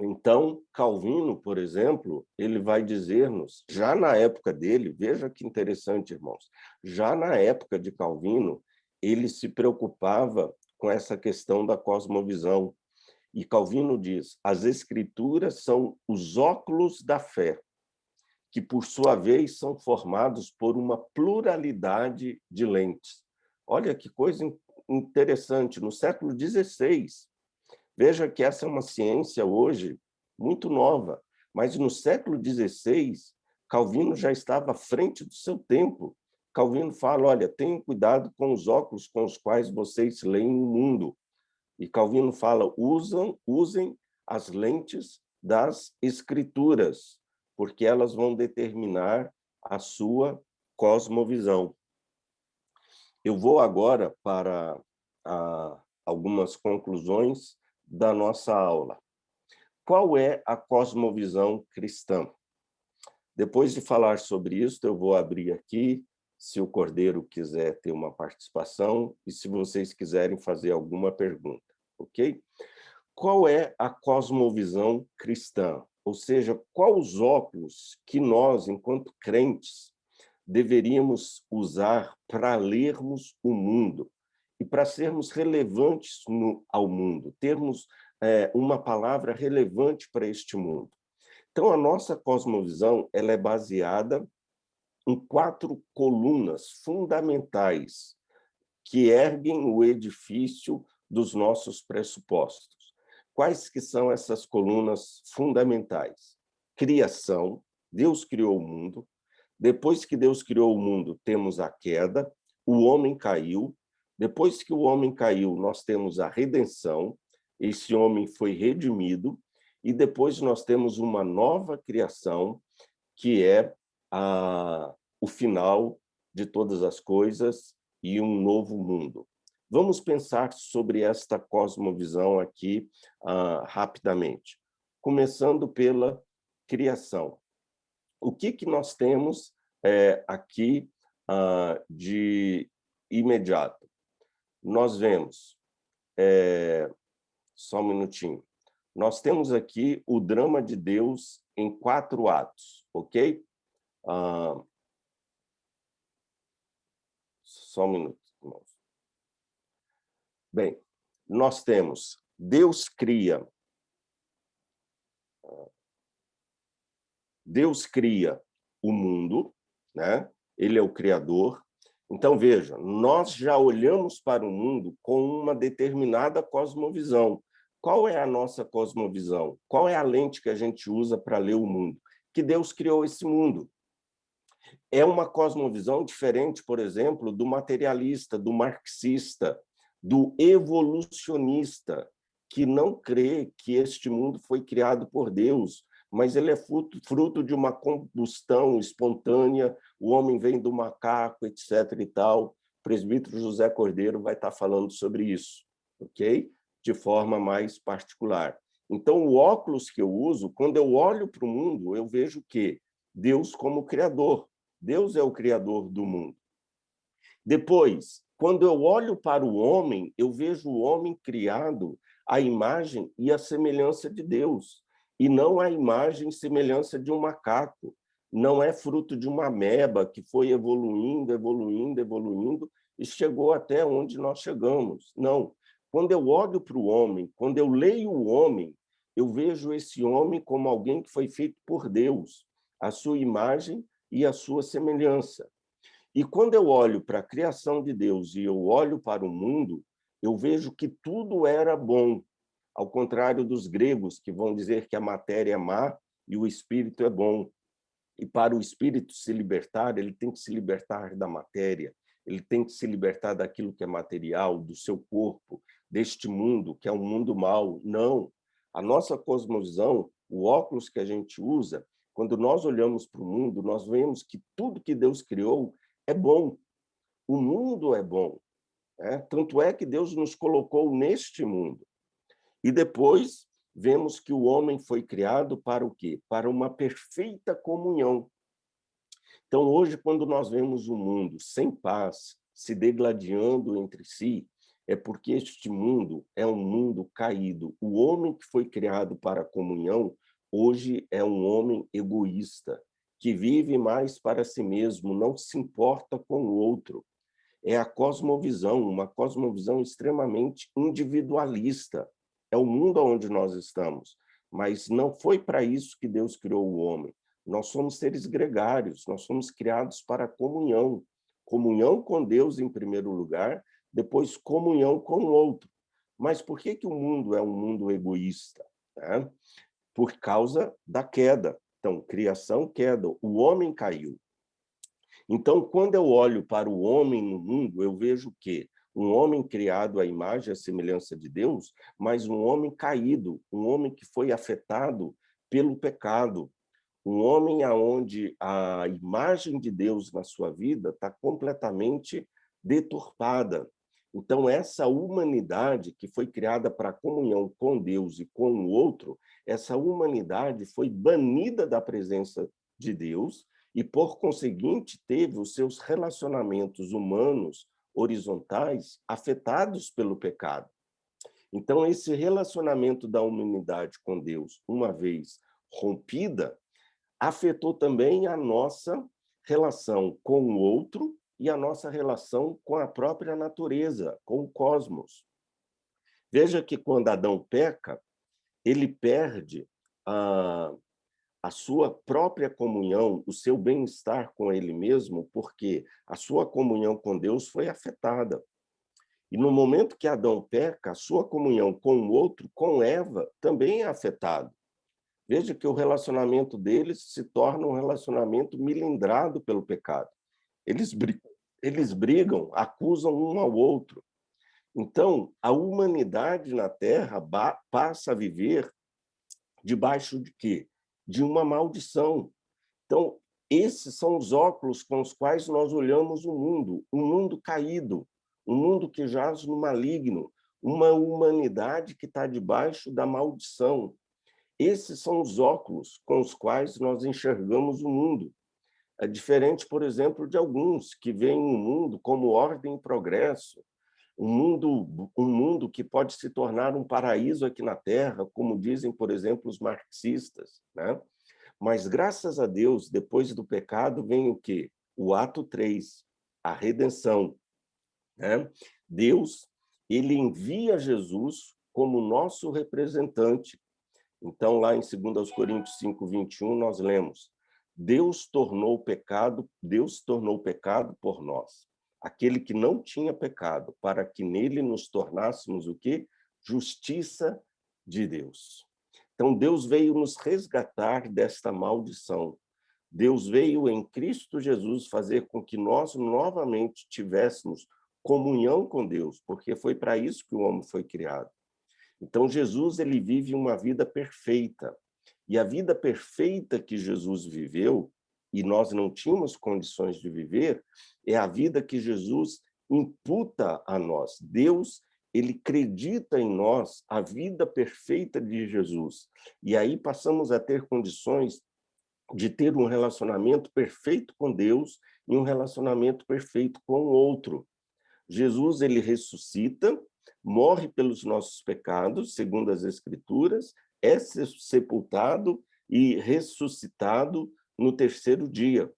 Então, Calvino, por exemplo, ele vai dizer-nos, já na época dele, veja que interessante, irmãos, já na época de Calvino, ele se preocupava com essa questão da cosmovisão. E Calvino diz, as escrituras são os óculos da fé, que, por sua vez, são formados por uma pluralidade de lentes. Olha que coisa interessante, no século XVI, veja que essa é uma ciência hoje muito nova, mas no século XVI, Calvino já estava à frente do seu tempo. Calvino fala, olha, tenham cuidado com os óculos com os quais vocês leem o mundo. E Calvino fala, usem as lentes das escrituras, porque elas vão determinar a sua cosmovisão. Eu vou agora para algumas conclusões da nossa aula. Qual é a cosmovisão cristã? Depois de falar sobre isso, eu vou abrir aqui, se o Cordeiro quiser ter uma participação e se vocês quiserem fazer alguma pergunta, ok? Qual é a cosmovisão cristã? Ou seja, quais os óculos que nós, enquanto crentes, deveríamos usar para lermos o mundo e para sermos relevantes ao mundo, termos uma palavra relevante para este mundo. Então, a nossa cosmovisão ela é baseada em 4 colunas fundamentais que erguem o edifício dos nossos pressupostos. Quais que são essas colunas fundamentais? Criação, Deus criou o mundo. Depois que Deus criou o mundo, temos a queda, o homem caiu. Depois que o homem caiu, nós temos a redenção, esse homem foi redimido, e depois nós temos uma nova criação, que é o final de todas as coisas e um novo mundo. Vamos pensar sobre esta cosmovisão aqui rapidamente, começando pela criação. O que nós temos aqui de imediato? Nós vemos, só um minutinho, nós temos aqui o drama de Deus em 4 atos, ok? Só um minuto, irmãos. Bem, nós temos Deus cria o mundo, né? Ele é o Criador. Então, veja, nós já olhamos para o mundo com uma determinada cosmovisão. Qual é a nossa cosmovisão? Qual é a lente que a gente usa para ler o mundo? Que Deus criou esse mundo. É uma cosmovisão diferente, por exemplo, do materialista, do marxista, do evolucionista, que não crê que este mundo foi criado por Deus, mas ele é fruto de uma combustão espontânea, o homem vem do macaco, etc. e tal. O presbítero José Cordeiro vai estar falando sobre isso, ok? De forma mais particular. Então, o óculos que eu uso, quando eu olho para o mundo, eu vejo que Deus como Criador. Deus é o Criador do mundo. Depois, quando eu olho para o homem, eu vejo o homem criado à imagem e à semelhança de Deus, e não à imagem e semelhança de um macaco. Não é fruto de uma ameba que foi evoluindo, evoluindo, evoluindo, e chegou até onde nós chegamos. Não. Quando eu olho para o homem, quando eu leio o homem, eu vejo esse homem como alguém que foi feito por Deus, a sua imagem e a sua semelhança. E quando eu olho para a criação de Deus e eu olho para o mundo, eu vejo que tudo era bom, ao contrário dos gregos, que vão dizer que a matéria é má e o espírito é bom. E para o espírito se libertar, ele tem que se libertar da matéria, ele tem que se libertar daquilo que é material, do seu corpo, deste mundo, que é um mundo mau. Não. A nossa cosmovisão, o óculos que a gente usa, quando nós olhamos para o mundo, nós vemos que tudo que Deus criou é bom. O mundo é bom. Tanto é que Deus nos colocou neste mundo. E depois vemos que o homem foi criado para o quê? Para uma perfeita comunhão. Então, hoje, quando nós vemos o mundo sem paz, se degladiando entre si, é porque este mundo é um mundo caído. O homem que foi criado para a comunhão, hoje é um homem egoísta, que vive mais para si mesmo, não se importa com o outro. É a cosmovisão, uma cosmovisão extremamente individualista. É o mundo onde nós estamos, mas não foi para isso que Deus criou o homem. Nós somos seres gregários, nós somos criados para a comunhão. Comunhão com Deus em primeiro lugar, depois comunhão com o outro. Mas por que o mundo é um mundo egoísta? Por causa da queda. Então, criação, queda. O homem caiu. Então, quando eu olho para o homem no mundo, eu vejo que um homem criado à imagem e à semelhança de Deus, mas um homem caído, um homem que foi afetado pelo pecado, um homem aonde a imagem de Deus na sua vida está completamente deturpada. Então, essa humanidade que foi criada para a comunhão com Deus e com o outro, essa humanidade foi banida da presença de Deus e, por conseguinte, teve os seus relacionamentos humanos horizontais afetados pelo pecado. Então, esse relacionamento da humanidade com Deus, uma vez rompida, afetou também a nossa relação com o outro e a nossa relação com a própria natureza, com o cosmos. Veja que quando Adão peca, ele perde a sua própria comunhão, o seu bem-estar com ele mesmo, porque a sua comunhão com Deus foi afetada. E no momento que Adão peca, a sua comunhão com o outro, com Eva, também é afetada. Veja que o relacionamento deles se torna um relacionamento milindrado pelo pecado. Eles brigam, acusam um ao outro. Então, a humanidade na Terra passa a viver debaixo de quê? De uma maldição. Então, esses são os óculos com os quais nós olhamos o mundo, um mundo caído, um mundo que jaz no maligno, uma humanidade que está debaixo da maldição. Esses são os óculos com os quais nós enxergamos o mundo. É diferente, por exemplo, de alguns que veem o mundo como ordem e progresso, um mundo que pode se tornar um paraíso aqui na Terra, como dizem, por exemplo, os marxistas, né? Mas, graças a Deus, depois do pecado vem o quê? O ato 3, a redenção, né? Deus, ele envia Jesus como nosso representante. Então, lá em 2 Coríntios 5:21, nós lemos: Deus tornou pecado por nós, aquele que não tinha pecado, para que nele nos tornássemos o quê? Justiça de Deus. Então, Deus veio nos resgatar desta maldição. Deus veio em Cristo Jesus fazer com que nós novamente tivéssemos comunhão com Deus, porque foi para isso que o homem foi criado. Então, Jesus, ele vive uma vida perfeita. E a vida perfeita que Jesus viveu, e nós não tínhamos condições de viver, é a vida que Jesus imputa a nós. Deus, ele acredita em nós a vida perfeita de Jesus. E aí passamos a ter condições de ter um relacionamento perfeito com Deus e um relacionamento perfeito com o outro. Jesus, ele ressuscita, morre pelos nossos pecados, segundo as Escrituras, é sepultado e ressuscitado no terceiro dia.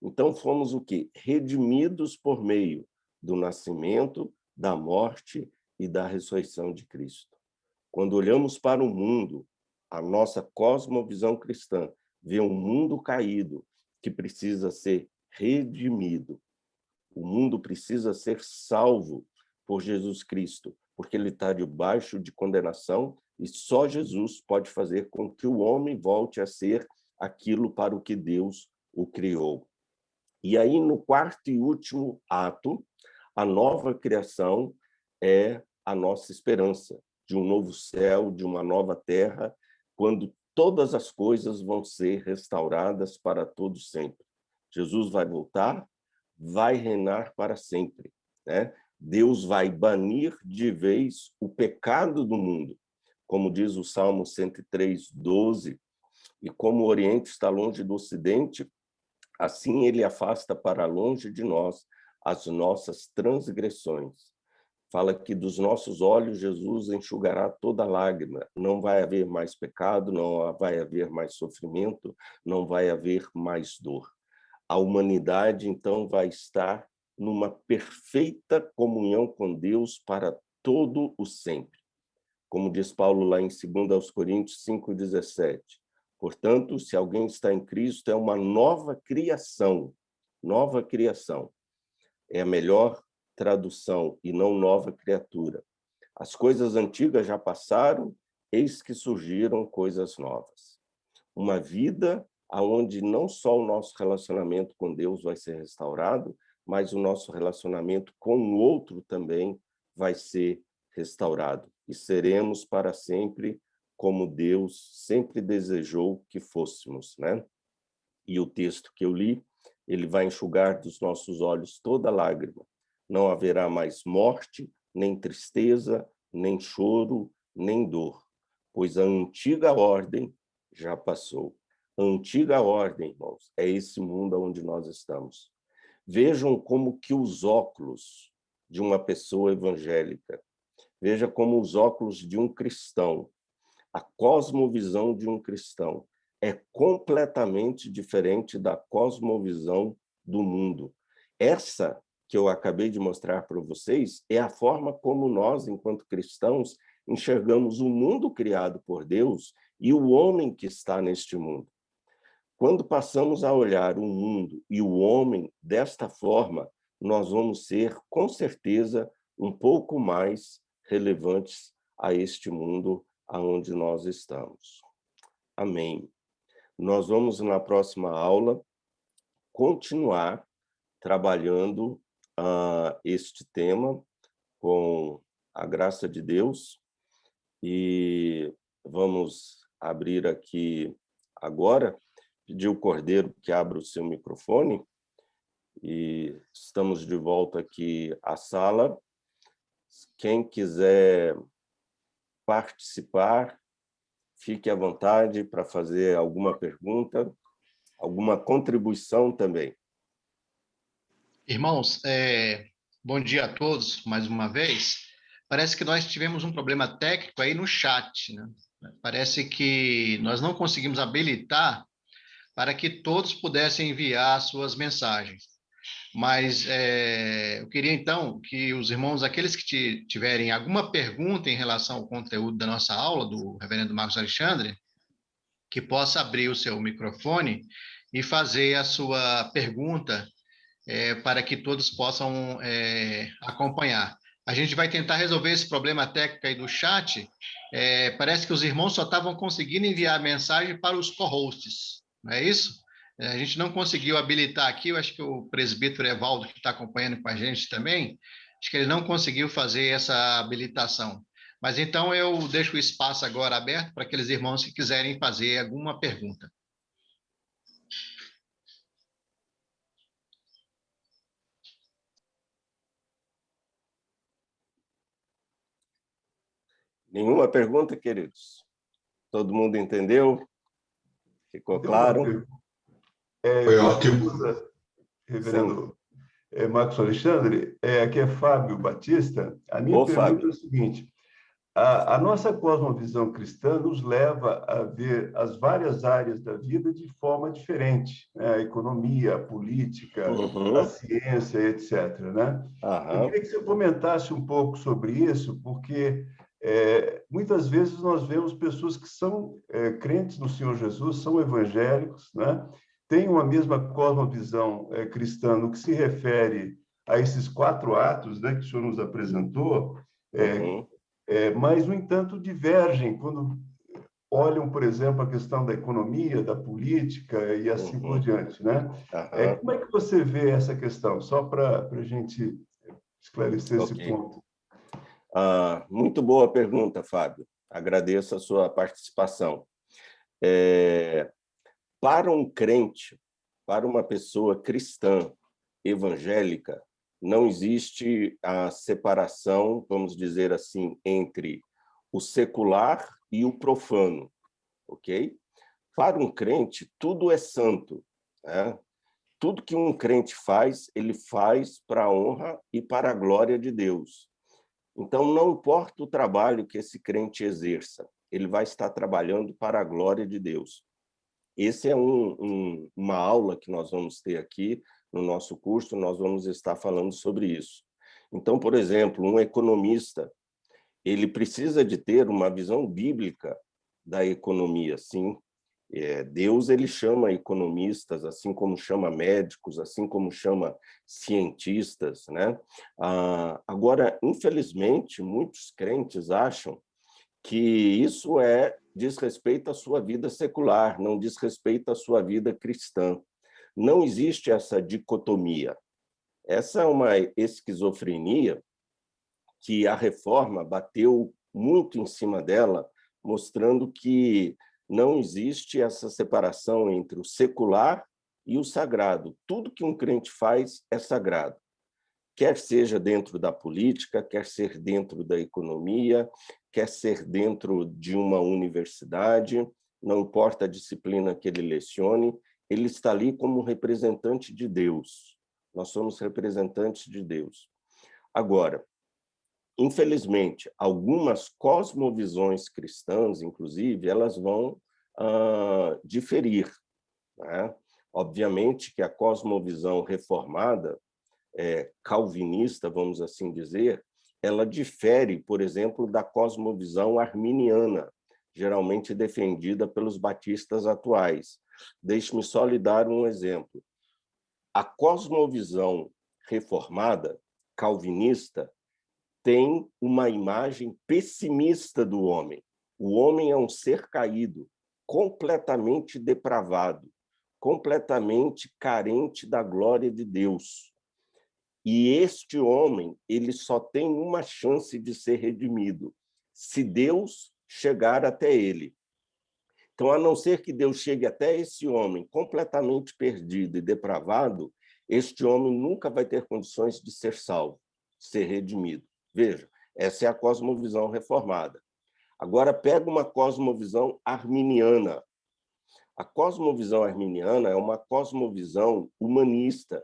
Então, fomos o quê? Redimidos por meio do nascimento, da morte e da ressurreição de Cristo. Quando olhamos para o mundo, a nossa cosmovisão cristã vê um mundo caído que precisa ser redimido. O mundo precisa ser salvo por Jesus Cristo, porque ele está debaixo de condenação e só Jesus pode fazer com que o homem volte a ser aquilo para o que Deus o criou. E aí, no quarto e último ato, a nova criação é a nossa esperança de um novo céu, de uma nova terra, quando todas as coisas vão ser restauradas para todo sempre. Jesus vai voltar, vai reinar para sempre, né? Deus vai banir de vez o pecado do mundo, como diz o Salmo 103:12, e como o Oriente está longe do Ocidente, assim ele afasta para longe de nós as nossas transgressões. Fala que dos nossos olhos Jesus enxugará toda lágrima. Não vai haver mais pecado, não vai haver mais sofrimento, não vai haver mais dor. A humanidade, então, vai estar numa perfeita comunhão com Deus para todo o sempre. Como diz Paulo lá em 2 Coríntios 5:17. Portanto, se alguém está em Cristo, é uma nova criação. Nova criação. É a melhor tradução, e não nova criatura. As coisas antigas já passaram, eis que surgiram coisas novas. Uma vida onde não só o nosso relacionamento com Deus vai ser restaurado, mas o nosso relacionamento com o outro também vai ser restaurado. E seremos para sempre como Deus sempre desejou que fôssemos, né? E o texto que eu li, ele vai enxugar dos nossos olhos toda lágrima. Não haverá mais morte, nem tristeza, nem choro, nem dor, pois a antiga ordem já passou. A antiga ordem, irmãos, é esse mundo onde nós estamos. Vejam como que os óculos de uma pessoa evangélica, veja como os óculos de um cristão, a cosmovisão de um cristão é completamente diferente da cosmovisão do mundo. Essa que eu acabei de mostrar para vocês é a forma como nós, enquanto cristãos, enxergamos o mundo criado por Deus e o homem que está neste mundo. Quando passamos a olhar o mundo e o homem desta forma, nós vamos ser, com certeza, um pouco mais relevantes a este mundo aonde nós estamos. Amém. Nós vamos, na próxima aula, continuar trabalhando este tema com a graça de Deus e vamos abrir aqui agora, pedir o Cordeiro que abra o seu microfone e estamos de volta aqui à sala. Quem quiser participar, fique à vontade para fazer alguma pergunta, alguma contribuição também. Irmãos, bom dia a todos, mais uma vez. Parece que nós tivemos um problema técnico aí no chat, né? Parece que nós não conseguimos habilitar para que todos pudessem enviar suas mensagens. Mas eu queria, então, que os irmãos, aqueles que tiverem alguma pergunta em relação ao conteúdo da nossa aula, do reverendo Marcos Alexandre, que possa abrir o seu microfone e fazer a sua pergunta para que todos possam acompanhar. A gente vai tentar resolver esse problema técnico aí do chat. Parece que os irmãos só estavam conseguindo enviar mensagem para os co-hosts, não é isso? A gente não conseguiu habilitar aqui, eu acho que o presbítero Evaldo, que está acompanhando com a gente também, acho que ele não conseguiu fazer essa habilitação. Mas então eu deixo o espaço agora aberto para aqueles irmãos que quiserem fazer alguma pergunta. Nenhuma pergunta, queridos? Todo mundo entendeu? Ficou claro? Foi ótimo. Reverendo Marcos Alexandre, aqui é Fábio Batista. A minha pergunta Fábio. é o seguinte: a nossa cosmovisão cristã nos leva a ver as várias áreas da vida de forma diferente, né? A economia, a política, a ciência, etc., né? Eu queria que você comentasse um pouco sobre isso, porque muitas vezes nós vemos pessoas que são crentes no Senhor Jesus, são evangélicos, né? Têm uma mesma cosmovisão cristã no que se refere a esses 4 atos, né, que o senhor nos apresentou, mas, no entanto, divergem quando olham, por exemplo, a questão da economia, da política e assim por diante, né? Como é que você vê essa questão? Só para a gente esclarecer esse ponto. Muito boa pergunta, Fábio. Agradeço a sua participação. Para um crente, para uma pessoa cristã, evangélica, não existe a separação, vamos dizer assim, entre o secular e o profano, ok? Para um crente, tudo é santo, né? Tudo que um crente faz, ele faz para a honra e para a glória de Deus. Então, não importa o trabalho que esse crente exerça, ele vai estar trabalhando para a glória de Deus. Esse é uma aula que nós vamos ter aqui no nosso curso, nós vamos estar falando sobre isso. Então, por exemplo, um economista, ele precisa de ter uma visão bíblica da economia, sim. Deus, ele chama economistas, assim como chama médicos, assim como chama cientistas, né? Agora, infelizmente, muitos crentes acham que isso diz respeito à sua vida secular, não diz respeito à sua vida cristã. Não existe essa dicotomia. Essa é uma esquizofrenia que a reforma bateu muito em cima dela, mostrando que não existe essa separação entre o secular e o sagrado. Tudo que um crente faz é sagrado. Quer seja dentro da política, quer ser dentro da economia, quer ser dentro de uma universidade, não importa a disciplina que ele lecione, ele está ali como representante de Deus. Nós somos representantes de Deus. Agora, infelizmente, algumas cosmovisões cristãs, inclusive, elas vão diferir, né? Obviamente que a cosmovisão reformada, calvinista, vamos assim dizer, ela difere, por exemplo, da cosmovisão arminiana, geralmente defendida pelos batistas atuais. Deixe-me só lhe dar um exemplo. A cosmovisão reformada, calvinista, tem uma imagem pessimista do homem. O homem é um ser caído, completamente depravado, completamente carente da glória de Deus. E este homem, ele só tem uma chance de ser redimido, se Deus chegar até ele. Então, a não ser que Deus chegue até esse homem completamente perdido e depravado, este homem nunca vai ter condições de ser salvo, ser redimido. Veja, essa é a cosmovisão reformada. Agora, pega uma cosmovisão arminiana. A cosmovisão arminiana é uma cosmovisão humanista,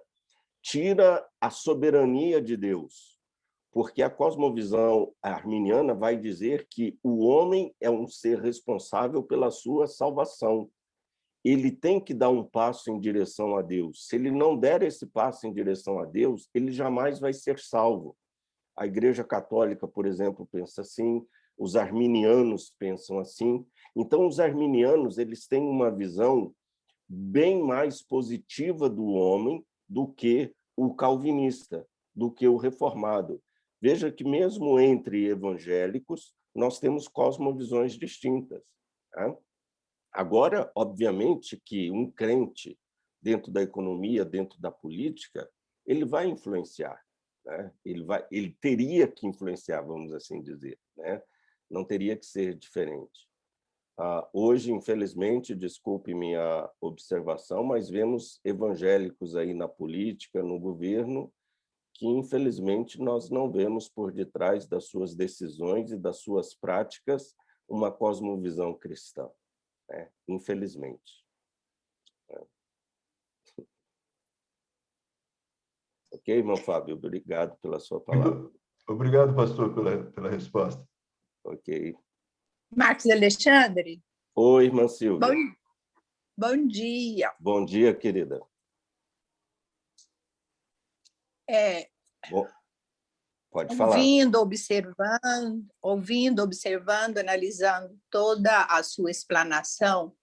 tira a soberania de Deus, porque a cosmovisão arminiana vai dizer que o homem é um ser responsável pela sua salvação. Ele tem que dar um passo em direção a Deus. Se ele não der esse passo em direção a Deus, ele jamais vai ser salvo. A Igreja Católica, por exemplo, pensa assim, os arminianos pensam assim. Então, os arminianos, eles têm uma visão bem mais positiva do homem do que o calvinista, do que o reformado. Veja que mesmo entre evangélicos, nós temos cosmovisões distintas, tá? Agora, obviamente que um crente dentro da economia, dentro da política, ele vai influenciar, né? Ele teria que influenciar, vamos assim dizer, né? Não teria que ser diferente. Hoje, infelizmente, desculpe minha observação, mas vemos evangélicos aí na política, no governo, que, infelizmente, nós não vemos por detrás das suas decisões e das suas práticas uma cosmovisão cristã, né? Infelizmente. Ok, irmão Fábio? Obrigado pela sua palavra. Obrigado, pastor, pela resposta. Ok. Marcos Alexandre? Oi, irmã Silvia. Bom dia. Bom dia, querida. Bom, pode falar. Ouvindo, observando, analisando toda a sua explanação,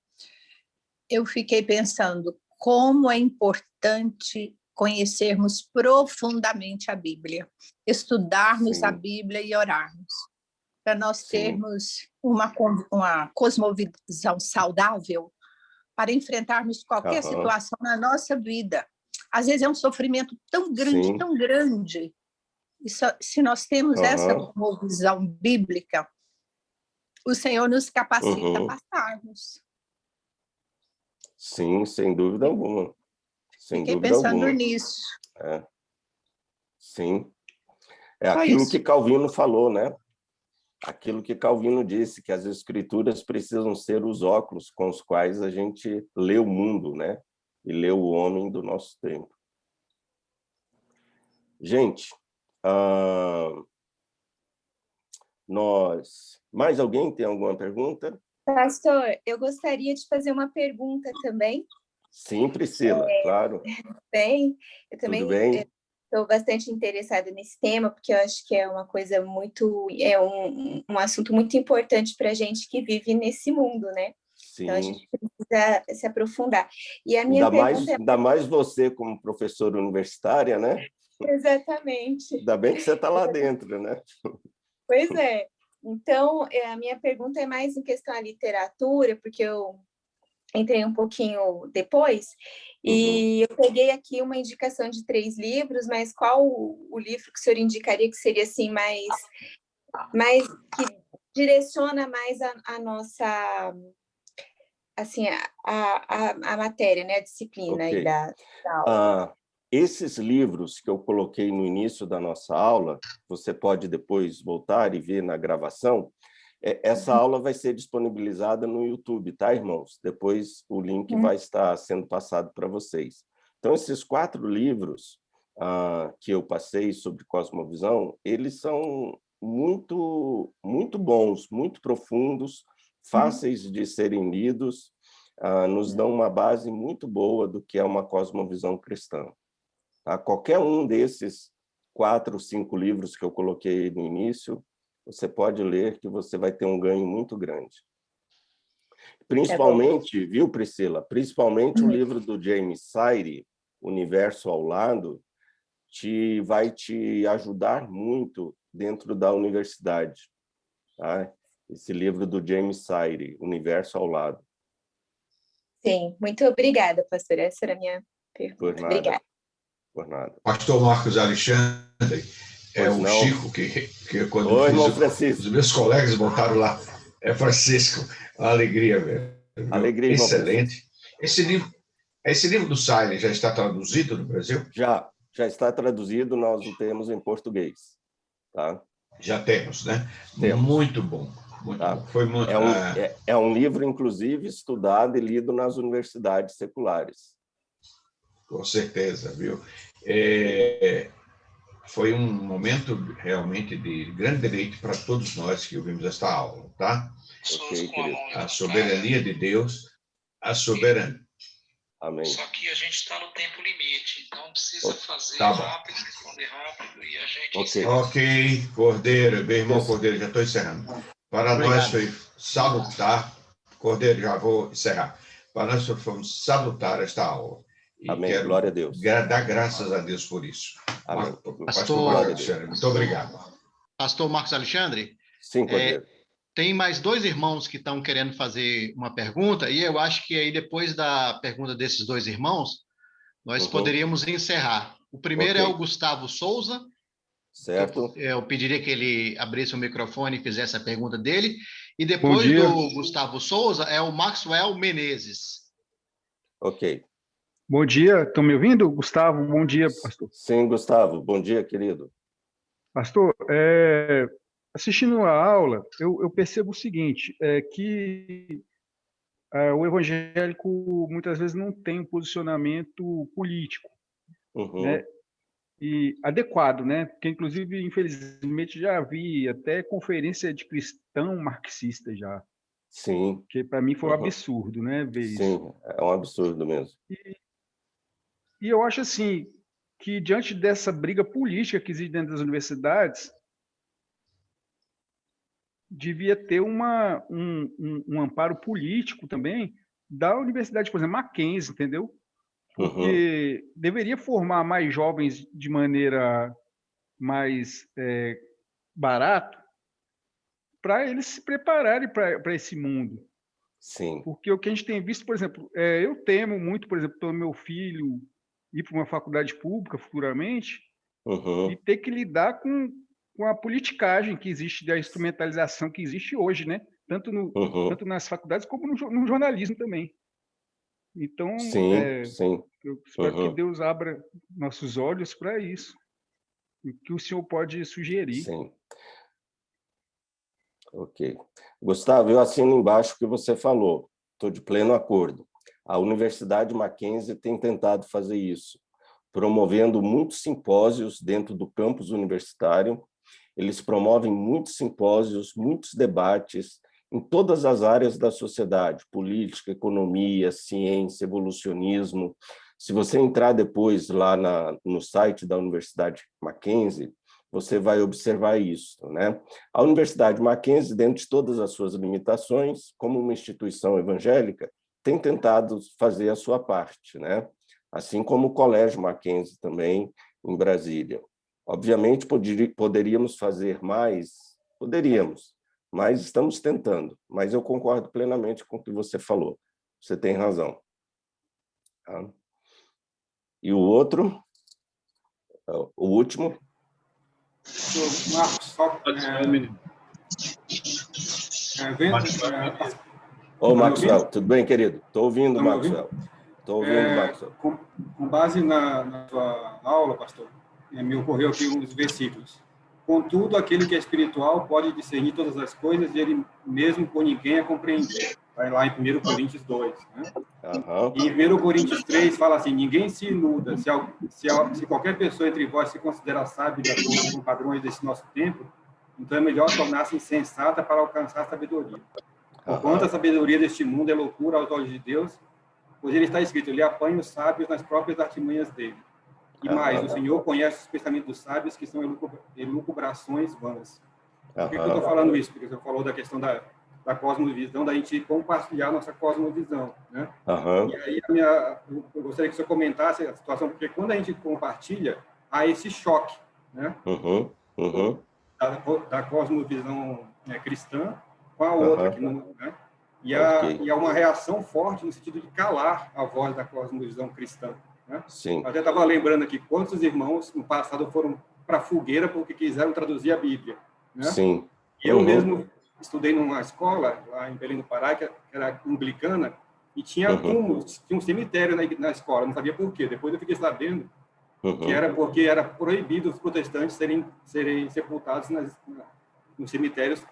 eu fiquei pensando como é importante conhecermos profundamente a Bíblia, estudarmos a Sim. Bíblia e orarmos, para nós Sim. termos uma cosmovisão saudável para enfrentarmos qualquer Aham. situação na nossa vida. Às vezes é um sofrimento tão Sim. grande. E se nós temos essa Aham. visão bíblica, o Senhor nos capacita a Uhum. passarmos. Sim, sem dúvida alguma. Sem Fiquei dúvida pensando alguma. nisso. É. Sim. É Só aquilo isso. que Calvino falou, né? Aquilo que Calvino disse, que as escrituras precisam ser os óculos com os quais a gente lê o mundo, né? E lê o homem do nosso tempo. Gente, mais alguém tem alguma pergunta? Pastor, eu gostaria de fazer uma pergunta também. Sim, Priscila, claro. Bem, eu Tudo também bem? estou bastante interessada nesse tema, porque eu acho que é uma coisa muito, um assunto muito importante para a gente que vive nesse mundo, né? Então a Sim. gente precisa se aprofundar. E a minha pergunta Ainda mais você como professora universitária, né? Exatamente. Ainda bem que você está lá dentro, né? Pois é. Então, a minha pergunta é mais em questão à literatura, porque eu entrei um pouquinho depois, e eu peguei aqui uma indicação de 3 livros, mas qual o livro que o senhor indicaria que seria assim mais que direciona mais a nossa, assim, a matéria, né, a disciplina aí Ok. da aula? Esses livros que eu coloquei no início da nossa aula, você pode depois voltar e ver na gravação, essa aula vai ser disponibilizada no YouTube, tá, irmãos? Depois o link vai estar sendo passado para vocês. Então, esses 4 livros que eu passei sobre cosmovisão, eles são muito, muito bons, muito profundos, fáceis de serem lidos, nos dão uma base muito boa do que é uma cosmovisão cristã. Tá? Qualquer um desses 4, 5 livros que eu coloquei no início, você pode ler que você vai ter um ganho muito grande. Principalmente, viu, Priscila? Principalmente o livro do James Sire, Universo ao Lado, vai te ajudar muito dentro da universidade. Tá? Esse livro do James Sire, Universo ao Lado. Sim, muito obrigada, pastor. Essa era a minha pergunta. Por nada. Obrigada. Por nada. Pastor Marcos Alexandre, Pois o não. Chico, que quando Oi, fiz irmão Francisco. os meus colegas botaram lá, Francisco, uma alegria, velho. Alegria, irmão Excelente. Francisco. Esse livro do Sire já está traduzido no Brasil? Já está traduzido, nós o temos em português. Tá? Já temos, né? Temos. Muito bom. Muito Tá? bom. Foi muito, é um livro, inclusive, estudado e lido nas universidades seculares. Com certeza, viu? Foi um momento realmente de grande deleite para todos nós que ouvimos esta aula, tá? Ok, querido. A soberania de Deus, a soberania. Amém. Só que a gente está no tempo limite, então precisa fazer Tá bom. rápido, responder rápido e a gente Ok. encerra. Ok, Cordeiro, meu irmão Cordeiro, já estou encerrando. Para nós foi salutar, Cordeiro, já vou encerrar. Para nós foi salutar esta aula. E Amém, quero glória a Deus. dar graças a Deus por isso. Amém. Pastor Marcos Alexandre, muito obrigado. Pastor Marcos Alexandre, Sim, Cordeiro. tem mais 2 irmãos que estão querendo fazer uma pergunta, e eu acho que aí depois da pergunta desses 2 irmãos, nós poderíamos encerrar. O primeiro é o Gustavo Souza. Certo. Eu pediria que ele abrisse o microfone e fizesse a pergunta dele. E depois do Gustavo Souza é o Maxwell Menezes. Ok. Bom dia, estão me ouvindo? Gustavo, bom dia, pastor. Sim, Gustavo, bom dia, querido. Pastor, assistindo a aula, eu percebo o seguinte, que o evangélico muitas vezes não tem um posicionamento político, né? E adequado, né? Porque, inclusive, infelizmente, já vi até conferência de cristão marxista já. Sim. Que para mim foi um absurdo, né? Ver isso. Sim, é um absurdo mesmo. E eu acho assim que diante dessa briga política que existe dentro das universidades, devia ter um amparo político também da universidade, por exemplo, Mackenzie, entendeu? porque deveria formar mais jovens de maneira mais barata, para eles se prepararem para esse mundo. Sim. Porque o que a gente tem visto, por exemplo, eu temo muito, por exemplo, pelo meu filho ir para uma faculdade pública futuramente e ter que lidar com a politicagem que existe, da instrumentalização que existe hoje, né? Tanto nas faculdades como no jornalismo também. Então, sim. Eu espero que Deus abra nossos olhos para isso. O que o senhor pode sugerir? Sim. Ok. Gustavo, eu assino embaixo o que você falou. Estou de pleno acordo. A Universidade Mackenzie tem tentado fazer isso, promovendo muitos simpósios dentro do campus universitário. Eles promovem muitos simpósios, muitos debates em todas as áreas da sociedade, política, economia, ciência, evolucionismo. Se você entrar depois lá no site da Universidade Mackenzie, você vai observar isso, né? A Universidade Mackenzie, dentro de todas as suas limitações, como uma instituição evangélica, tem tentado fazer a sua parte, né? Assim como o Colégio Mackenzie também, em Brasília. Obviamente, poderíamos fazer mais, mas estamos tentando. Mas eu concordo plenamente com o que você falou. Você tem razão. Tá? E o outro, o último? Marcos, só... Ô, Maxwell, tudo bem, querido? Estou ouvindo, Maxwell. Estou ouvindo, Maxwell. Com base na sua aula, pastor, me ocorreu aqui uns versículos. Contudo, aquele que é espiritual pode discernir todas as coisas e ele mesmo por ninguém é compreendido. Vai lá em 1 Coríntios 2. Né? E em 1 Coríntios 3 fala assim, ninguém se iluda, se qualquer pessoa entre vós se considera sábio de acordo com padrões desse nosso tempo, então é melhor tornar-se insensata para alcançar a sabedoria. Porquanto a sabedoria deste mundo é loucura aos olhos de Deus, pois ele está escrito, ele apanha os sábios nas próprias artimanhas dele. E mais, o Senhor conhece os pensamentos dos sábios, que são elucubrações vãs. Por que eu estou falando isso? Porque você falou da questão da cosmovisão, da gente compartilhar nossa cosmovisão, né? E aí eu gostaria que o senhor comentasse a situação, porque quando a gente compartilha, há esse choque, né? Da cosmovisão cristã com a outra, que não, né? E há uma reação forte no sentido de calar a voz da cosmovisão cristã. Né? Sim. Eu até estava lembrando aqui quantos irmãos no passado foram para a fogueira porque quiseram traduzir a Bíblia. Né? Sim. E eu mesmo estudei numa escola lá em Belém do Pará, que era anglicana, e tinha túmulos, tinha um cemitério na escola, eu não sabia por quê. Depois eu fiquei sabendo que era porque era proibido os protestantes serem sepultados nos cemitérios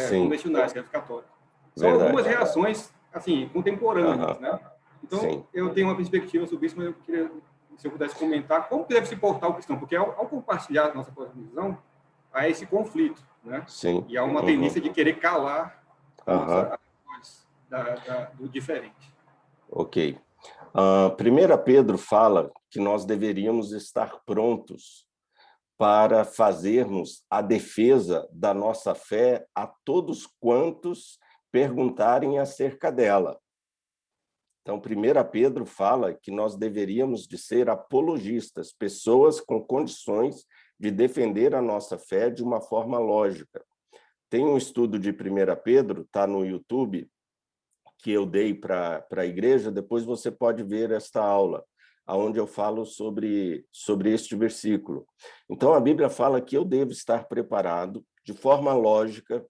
convencionais, que eram os católicos. São algumas reações assim, contemporâneas, né? Então, eu tenho uma perspectiva sobre isso, mas eu queria, se eu pudesse comentar, como deve se portar o cristão, porque ao compartilhar a nossa cosmovisão, há esse conflito, né? Sim. E há uma tendência de querer calar a voz do diferente. Ok. 1 Pedro fala que nós deveríamos estar prontos para fazermos a defesa da nossa fé a todos quantos perguntarem acerca dela. Então, 1 Pedro fala que nós deveríamos de ser apologistas, pessoas com condições de defender a nossa fé de uma forma lógica. Tem um estudo de 1 Pedro, está no YouTube, que eu dei para a igreja, depois você pode ver esta aula, onde eu falo sobre este versículo. Então, a Bíblia fala que eu devo estar preparado de forma lógica,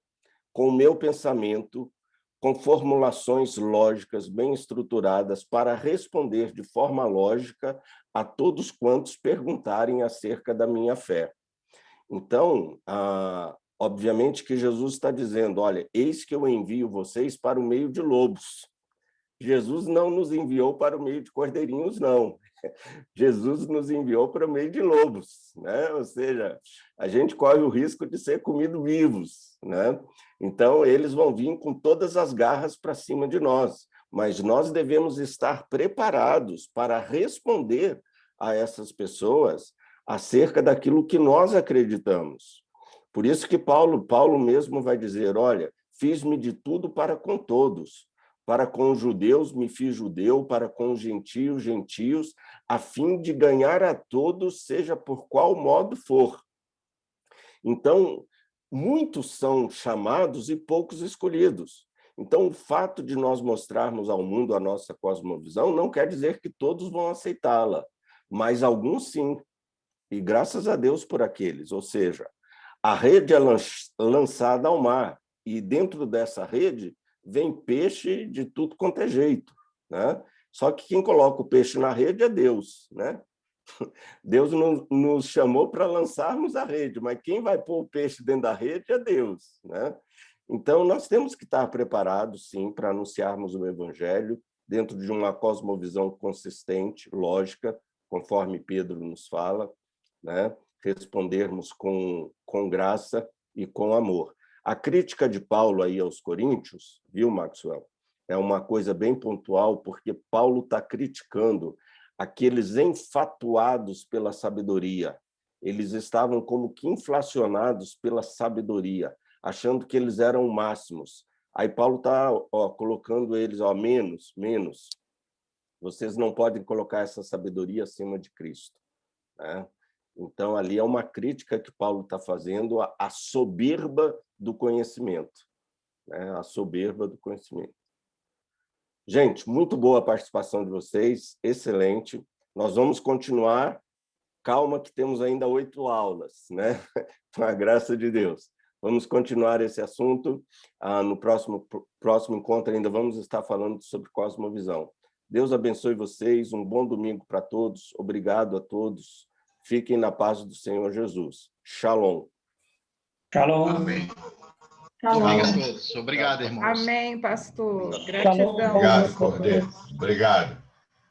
com o meu pensamento, com formulações lógicas bem estruturadas para responder de forma lógica a todos quantos perguntarem acerca da minha fé. Então, obviamente que Jesus está dizendo, olha, eis que eu envio vocês para o meio de lobos. Jesus não nos enviou para o meio de cordeirinhos, não. Jesus nos enviou para o meio de lobos, né? Ou seja, a gente corre o risco de ser comido vivos, né? Então, eles vão vir com todas as garras para cima de nós, mas nós devemos estar preparados para responder a essas pessoas acerca daquilo que nós acreditamos. Por isso que Paulo mesmo vai dizer, olha, fiz-me de tudo para com todos, Para com os judeus me fiz judeu, para com os gentios, gentios, a fim de ganhar a todos, seja por qual modo for. Então, muitos são chamados e poucos escolhidos. Então, o fato de nós mostrarmos ao mundo a nossa cosmovisão não quer dizer que todos vão aceitá-la, mas alguns sim. E graças a Deus por aqueles. Ou seja, a rede é lançada ao mar, e dentro dessa rede vem peixe de tudo quanto é jeito, né? Só que quem coloca o peixe na rede é Deus, né? Deus nos chamou para lançarmos a rede, mas quem vai pôr o peixe dentro da rede é Deus, né? Então, nós temos que estar preparados, sim, para anunciarmos o Evangelho dentro de uma cosmovisão consistente, lógica, conforme Pedro nos fala, né? Respondermos com graça e com amor. A crítica de Paulo aí aos Coríntios, viu, Maxwell, é uma coisa bem pontual, porque Paulo está criticando aqueles enfatuados pela sabedoria. Eles estavam como que inflacionados pela sabedoria, achando que eles eram máximos. Aí Paulo está colocando eles, menos. Vocês não podem colocar essa sabedoria acima de Cristo, né? Então, ali é uma crítica que Paulo está fazendo à soberba do conhecimento, né? A soberba do conhecimento. Gente, muito boa a participação de vocês, excelente. Nós vamos continuar. Calma que temos ainda 8 aulas, né? Com a graça de Deus. Vamos continuar esse assunto. No próximo encontro ainda vamos estar falando sobre cosmovisão. Deus abençoe vocês, um bom domingo para todos. Obrigado a todos. Fiquem na paz do Senhor Jesus. Shalom. Shalom. Amém. Shalom. Obrigado a todos. Obrigado, irmãos. Amém, pastor. Gratidão. Obrigado, Cordeiro. Obrigado.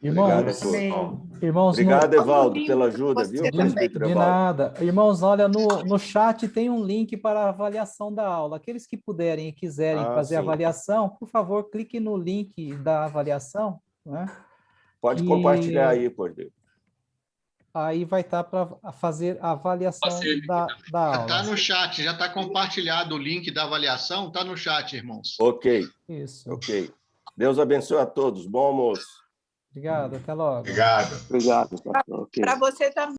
Obrigado a todos. Irmãos, obrigado, Evaldo, pela ajuda, viu? De nada. Irmãos, olha, no chat tem um link para a avaliação da aula. Aqueles que puderem e quiserem fazer a avaliação, por favor, clique no link da avaliação, né? Pode compartilhar aí, Cordeiro. Aí vai estar para fazer a avaliação da aula. Está no chat, já está compartilhado o link da avaliação, está no chat, irmãos. Ok. Isso. Ok. Deus abençoe a todos. Bom almoço. Obrigado, até logo. Obrigado. Obrigado. Para você também.